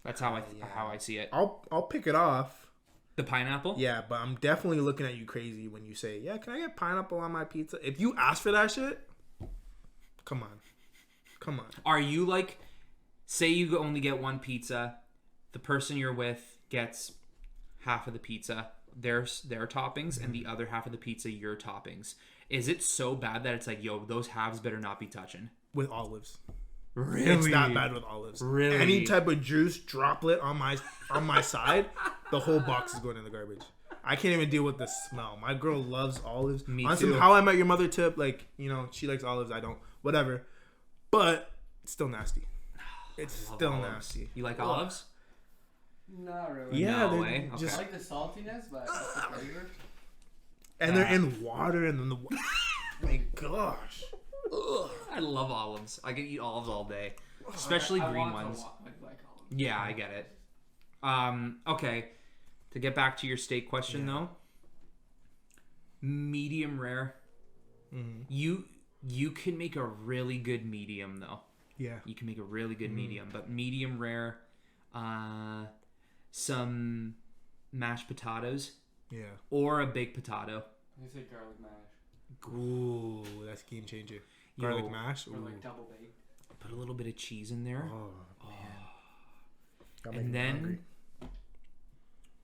B: That's how I see it.
A: I'll pick it off.
B: The pineapple.
A: Yeah, but I'm definitely looking at you crazy when you say, "Yeah, can I get pineapple on my pizza?" If you ask for that shit, come on.
B: Are you like, say you only get one pizza, the person you're with gets half of the pizza, their toppings, and the other half of the pizza your toppings. Is it so bad that it's like, yo, those halves better not be touching?
A: With olives.
B: Really?
A: It's that bad with olives.
B: Really?
A: Any type of juice droplet on my side, the whole box is going in the garbage. I can't even deal with the smell. My girl loves olives.
B: Me
A: on
B: too.
A: some How I Met Your Mother tip, like, you know, she likes olives, I don't. Whatever. But it's still nasty. It's
B: Love
A: still
B: olives.
A: nasty.
B: You like olives?
C: Not really.
A: Yeah,
B: No
A: they're
B: way.
C: I
A: just
C: like the saltiness, but it's the flavor.
A: and they're in water and then the my gosh.
B: I love olives. I could eat olives all day, especially
C: I
B: green
C: want
B: ones.
C: like olives.
B: Yeah, I get it. Okay. To get back to your steak question though, medium rare. You can make a really good medium though.
A: Yeah.
B: You can make a really good medium, but medium rare, some mashed potatoes
A: Yeah.
B: or a baked potato.
C: I say garlic mash
A: Ooh, that's game changer.
B: Yo,
A: Garlic mash. Ooh.
C: or like double baked.
B: Put a little bit of cheese in there.
A: Oh, man.
B: And then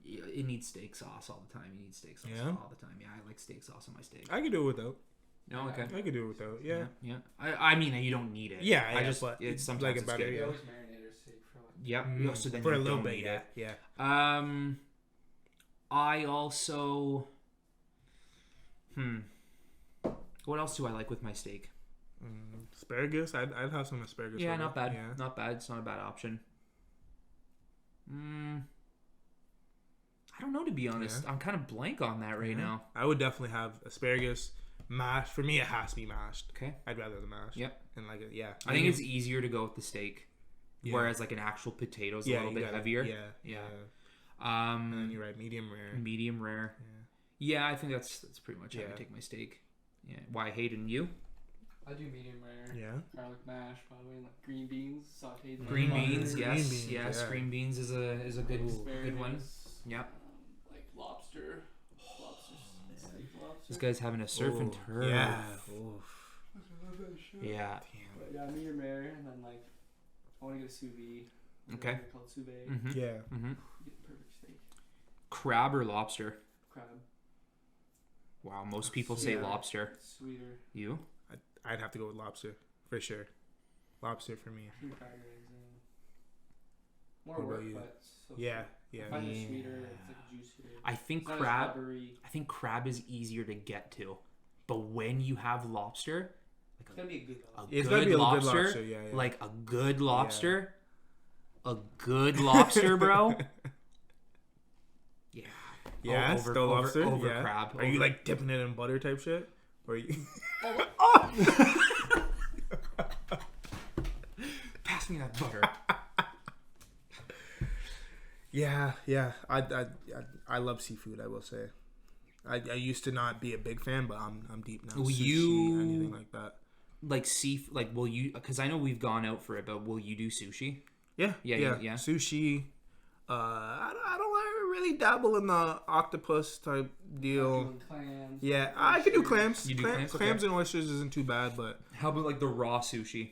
B: it needs steak sauce all the time. You need steak sauce
A: Yeah?
B: all the time. Yeah, I like steak sauce on my steak.
A: I could do it without.
B: No, okay.
A: I could do it without. Yeah.
B: Yeah. I mean, you don't need it.
A: Yeah,
B: I just
A: but
B: it's sometimes
A: like it
B: it's
A: better,
B: good.
C: We
A: yeah.
C: always marinate our steak for like.
B: Yep. So then
A: for
B: you
A: a little
B: don't
A: bit,
B: need
A: yeah.
B: it.
A: Yeah.
B: I also. What else do I like with my steak?
A: Asparagus. I'd have some asparagus.
B: Yeah,
A: with
B: not
A: it.
B: bad.
A: Yeah.
B: Not bad. It's not a bad option. I don't know, to be honest.
A: Yeah.
B: I'm kind of blank on that right now.
A: I would definitely have asparagus, mashed. For me, it has to be mashed.
B: Okay.
A: I'd rather the mashed.
B: Yep.
A: And like, yeah.
B: I think it's easier to go with the steak,
A: Yeah.
B: whereas like an actual potato is a
A: yeah,
B: little
A: you
B: bit
A: gotta-
B: heavier.
A: Yeah.
B: Yeah.
A: And then you're right, medium rare.
B: Medium rare. Yeah, I think that's pretty much how I
A: Yeah.
B: take my steak. Yeah. Why Hayden, you?
C: I do medium rare.
A: Yeah.
C: Garlic mash, probably like green beans, sauteed. in
B: Green
C: butter,
B: beans,
A: Green
B: yes,
A: beans,
B: yes.
A: yeah.
B: Green beans is a good one.
C: asparagus,
B: Yep.
C: Like lobster, steak lobster.
B: This guy's having a surf and turf.
A: Yeah.
C: I love that shit.
B: Yeah.
C: But yeah, medium rare, and then like I want to get a sous vide.
B: Okay.
C: They're called sous vide.
B: Mm-hmm.
A: Yeah.
B: Mm-hmm.
C: Get the perfect steak.
B: Crab or lobster?
C: Crab.
B: Wow, most people say
A: Yeah.
B: lobster.
C: Sweeter.
B: You?
A: I'd have to go with lobster for sure. Lobster for me.
C: Three fried eggs in. More
A: What about
C: work,
A: you?
C: but so
A: Yeah.
C: I
A: Yeah.
C: find it
B: Yeah.
C: sweeter. It's like juicier.
B: I think
C: It's not as
B: crab.
C: rubbery.
B: I think crab is easier to get to, but when you have lobster,
C: It's gonna be a good
B: a
C: one.
A: It's
B: good
A: gotta be a
B: lobster,
A: good lobster. Yeah.
B: like a good lobster, a good lobster, bro. Yeah.
A: Yeah.
B: over-
A: still
B: over-
A: lobster.
B: over
A: yeah.
B: crab,
A: Are you
B: over-
A: like dipping it in butter type shit? Or are you?
B: Pass pass me that butter.
A: Yeah. I love seafood. I will say. I used to not be a big fan, but I'm deep now.
B: Will
A: Sushi,
B: you-
A: anything like that?
B: Like will you? Because I know we've gone out for it, but will you do sushi?
A: Yeah.
B: Yeah.
A: Sushi. I don't really dabble in the octopus type deal.
C: Doing clams,
A: Yeah, I could do clams.
B: You do clams? Okay.
A: Clams and oysters isn't too bad, but
B: How about like the raw sushi?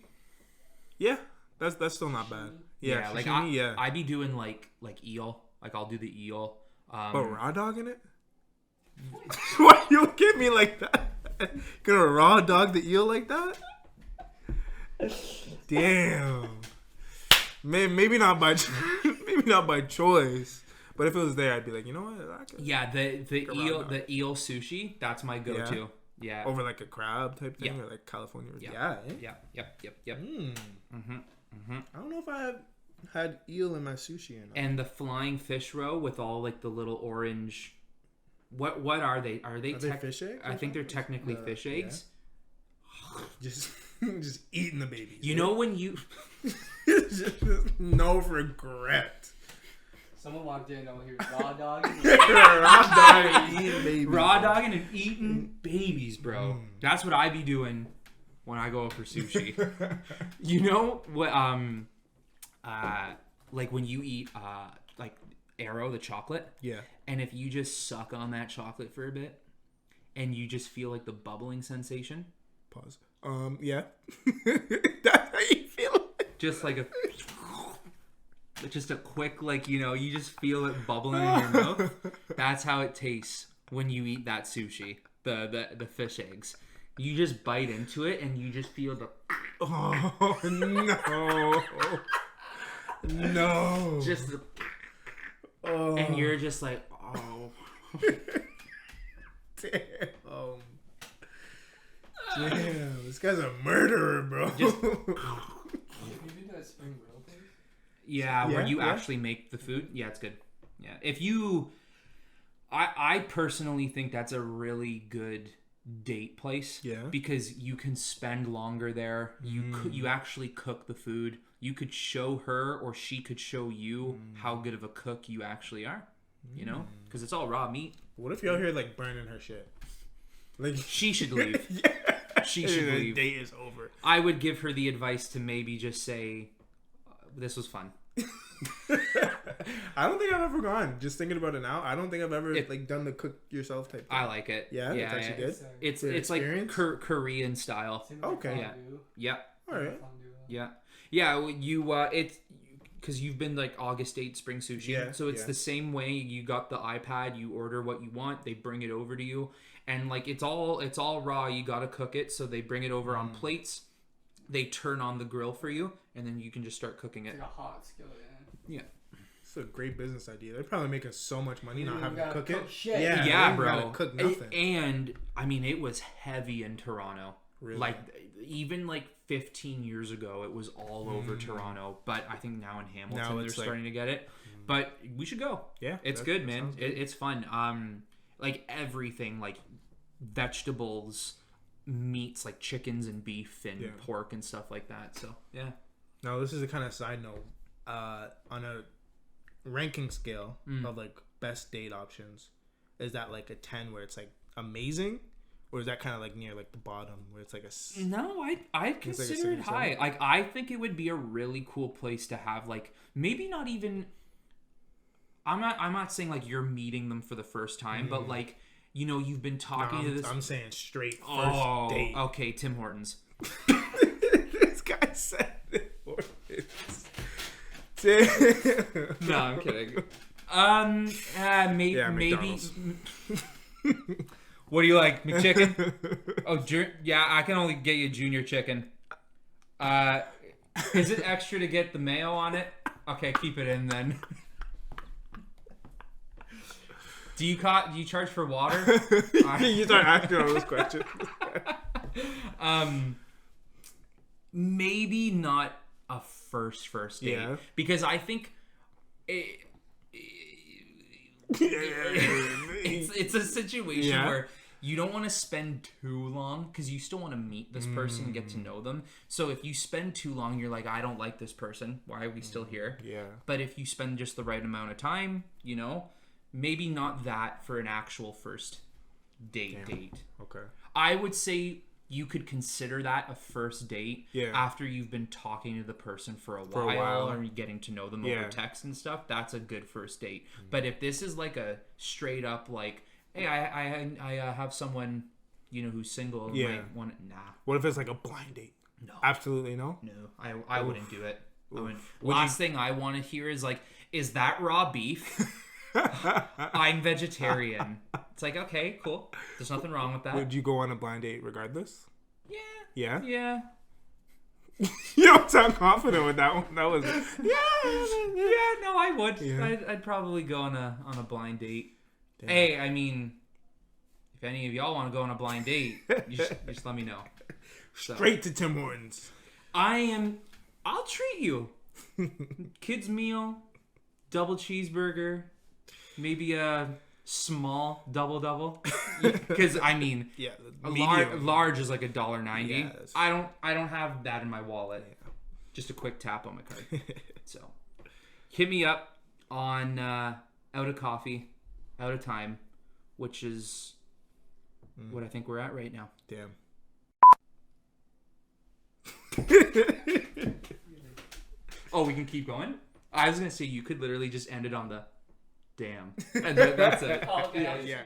A: yeah, that's still not bad. Yeah,
B: like
A: sashimi,
B: I be doing like eel. Like I'll do the eel.
A: But raw dog in it? Why you look at me like that? Gonna raw dog the eel like that? Damn. Maybe not by choice. But if it was there, I'd be like, you know what? I could
B: Yeah, the
A: raw
B: eel
A: dog.
B: the eel sushi. That's my go-to. Yeah.
A: over like a crab type thing
B: Yeah.
A: or like California.
B: Yeah.
A: Yeah.
B: Yep.
A: I don't know if I have had eel in my sushi or not.
B: And the flying fish roe with all like the little orange. What are they? Are they
A: fish eggs?
B: I think they're technically fish eggs.
A: Just eating the babies.
B: You know when you
A: just no regret.
C: Someone walked in over here, raw dog.
A: Raw dog and eating babies.
B: raw dogging and eating babies, bro. That's what I be doing when I go out for sushi. You know what? Like when you eat like Arrow, the chocolate.
A: Yeah.
B: And if you just suck on that chocolate for a bit, and you just feel like the bubbling sensation,
A: Pause. Yeah. That's how you feel.
B: just like just a quick, like, you know, you just feel it bubbling in your mouth. That's how it tastes when you eat that sushi, the fish eggs. You just bite into it and you just feel the
A: Oh no. No.
B: just the,
A: Oh.
B: and you're just like, oh.
A: Damn. Damn. This guy's a murderer, bro.
B: Just-
C: You do that spring grill thing?
B: Yeah, where you
A: yeah.
B: actually make the food. Yeah, it's good. Yeah. If you I personally think that's a really good date place.
A: Yeah.
B: Because you can spend longer there. You actually cook the food. You could show her or she could show you how good of a cook you actually are. You know? Because it's all raw meat.
A: What if y'all here like burning her shit? Like
B: She should leave.
A: yeah.
B: She should
A: The
B: leave.
A: date is over.
B: I would give her the advice to maybe just say, this was fun.
A: I don't think I've ever gone. Just thinking about it now, I don't think I've ever like done the cook yourself type thing.
B: I like it.
A: Yeah, it's actually good.
B: It's
A: For
B: it's like
A: experience?
B: Korean style.
C: Same with
A: Okay.
C: fondue.
B: Yeah.
A: All right.
C: Fondue.
B: Yeah. You it's because you've been like August 8 spring sushi.
A: Yeah,
B: So it's
A: yeah.
B: the same way. You got the iPad. You order what you want. They bring it over to you, and like it's all raw. You gotta cook it. So they bring it over on plates. They turn on the grill for you, and then you can just start cooking
C: It's
B: it.
C: like a hot skillet.
B: Yeah.
A: It's a great business idea. They're probably making so much money
C: You
A: not
C: don't
A: having to
C: gotta
A: cook
C: cook
A: it.
C: shit.
A: Yeah,
B: Yeah,
A: they
B: bro.
A: gotta cook nothing.
B: And I mean, it was heavy in Toronto.
A: Really?
B: Like even like 15 years ago, it was all over Toronto. But I think now in Hamilton,
A: Now
B: they're
A: it's like-
B: starting to get it. But we should go.
A: Yeah,
B: It's
A: that-
B: good,
A: that
B: man.
A: sounds good.
B: It's fun. Like everything, like vegetables, meats, like chickens and beef and
A: Yeah.
B: pork and stuff like that. So yeah.
A: Now this is a kind of side note. On a ranking scale of like best date options, is that like a 10 where it's like amazing, or is that kind of like near like the bottom where it's like a
B: No, I'd consider it
A: 6 or
B: high.
A: 7?
B: Like I think it would be a really cool place to have, like, maybe not even I'm not saying like you're meeting them for the first time, but like, you know, you've been talking to this
A: I'm saying straight first date.
B: okay, Tim Hortons.
A: This guy said it. Damn.
B: No, I'm kidding. Maybe
A: Yeah,
B: maybe
A: McDonald's.
B: What do you like? McChicken? Oh, yeah, I can only get you junior chicken. Is it extra to get the mayo on it? Okay, keep it in then. Do you charge for water?
A: You start asking all those questions.
B: Maybe not a first date.
A: Yeah.
B: Because I think it's a situation
A: Yeah.
B: where you don't want to spend too long because you still want to meet this person and get to know them. So if you spend too long, you're like, I don't like this person. Why are we still here?
A: Yeah.
B: But if you spend just the right amount of time, you know, maybe not that for an actual first date.
A: Okay.
B: I would say you could consider that a first date
A: Yeah.
B: after you've been talking to the person for a while or getting to know them over text and stuff. That's a good first date. But if this is like a straight up like, hey, I have someone, you know, who's single. And might want nah.
A: What if it's like a blind date?
B: No.
A: Absolutely no.
B: No, I wouldn't do it. Last thing I want to hear is like, is that raw beef? I'm vegetarian. It's like, okay, cool. There's nothing wrong with that.
A: Would you go on a blind date regardless?
B: Yeah.
A: Yeah?
B: Yeah.
A: You don't sound confident with that one. That was...
B: Yeah, no, I would.
A: Yeah.
B: I'd probably go on a blind date.
A: Damn.
B: Hey, I mean, if any of y'all want to go on a blind date, you just let me know. So,
A: Straight to Tim Hortons.
B: I'll treat you. Kids meal, double cheeseburger, maybe a small double. Because I mean, a large is like $1.90.
A: Yeah,
B: I don't have that in my wallet.
A: Yeah.
B: Just a quick tap on my card. So hit me up on Outta Coffee, Outta Time, which is what I think we're at right now.
A: Damn.
B: Oh, we can keep going? I was going to say you could literally just end it on the damn. And that's it.
C: Oh, okay.
A: Yeah.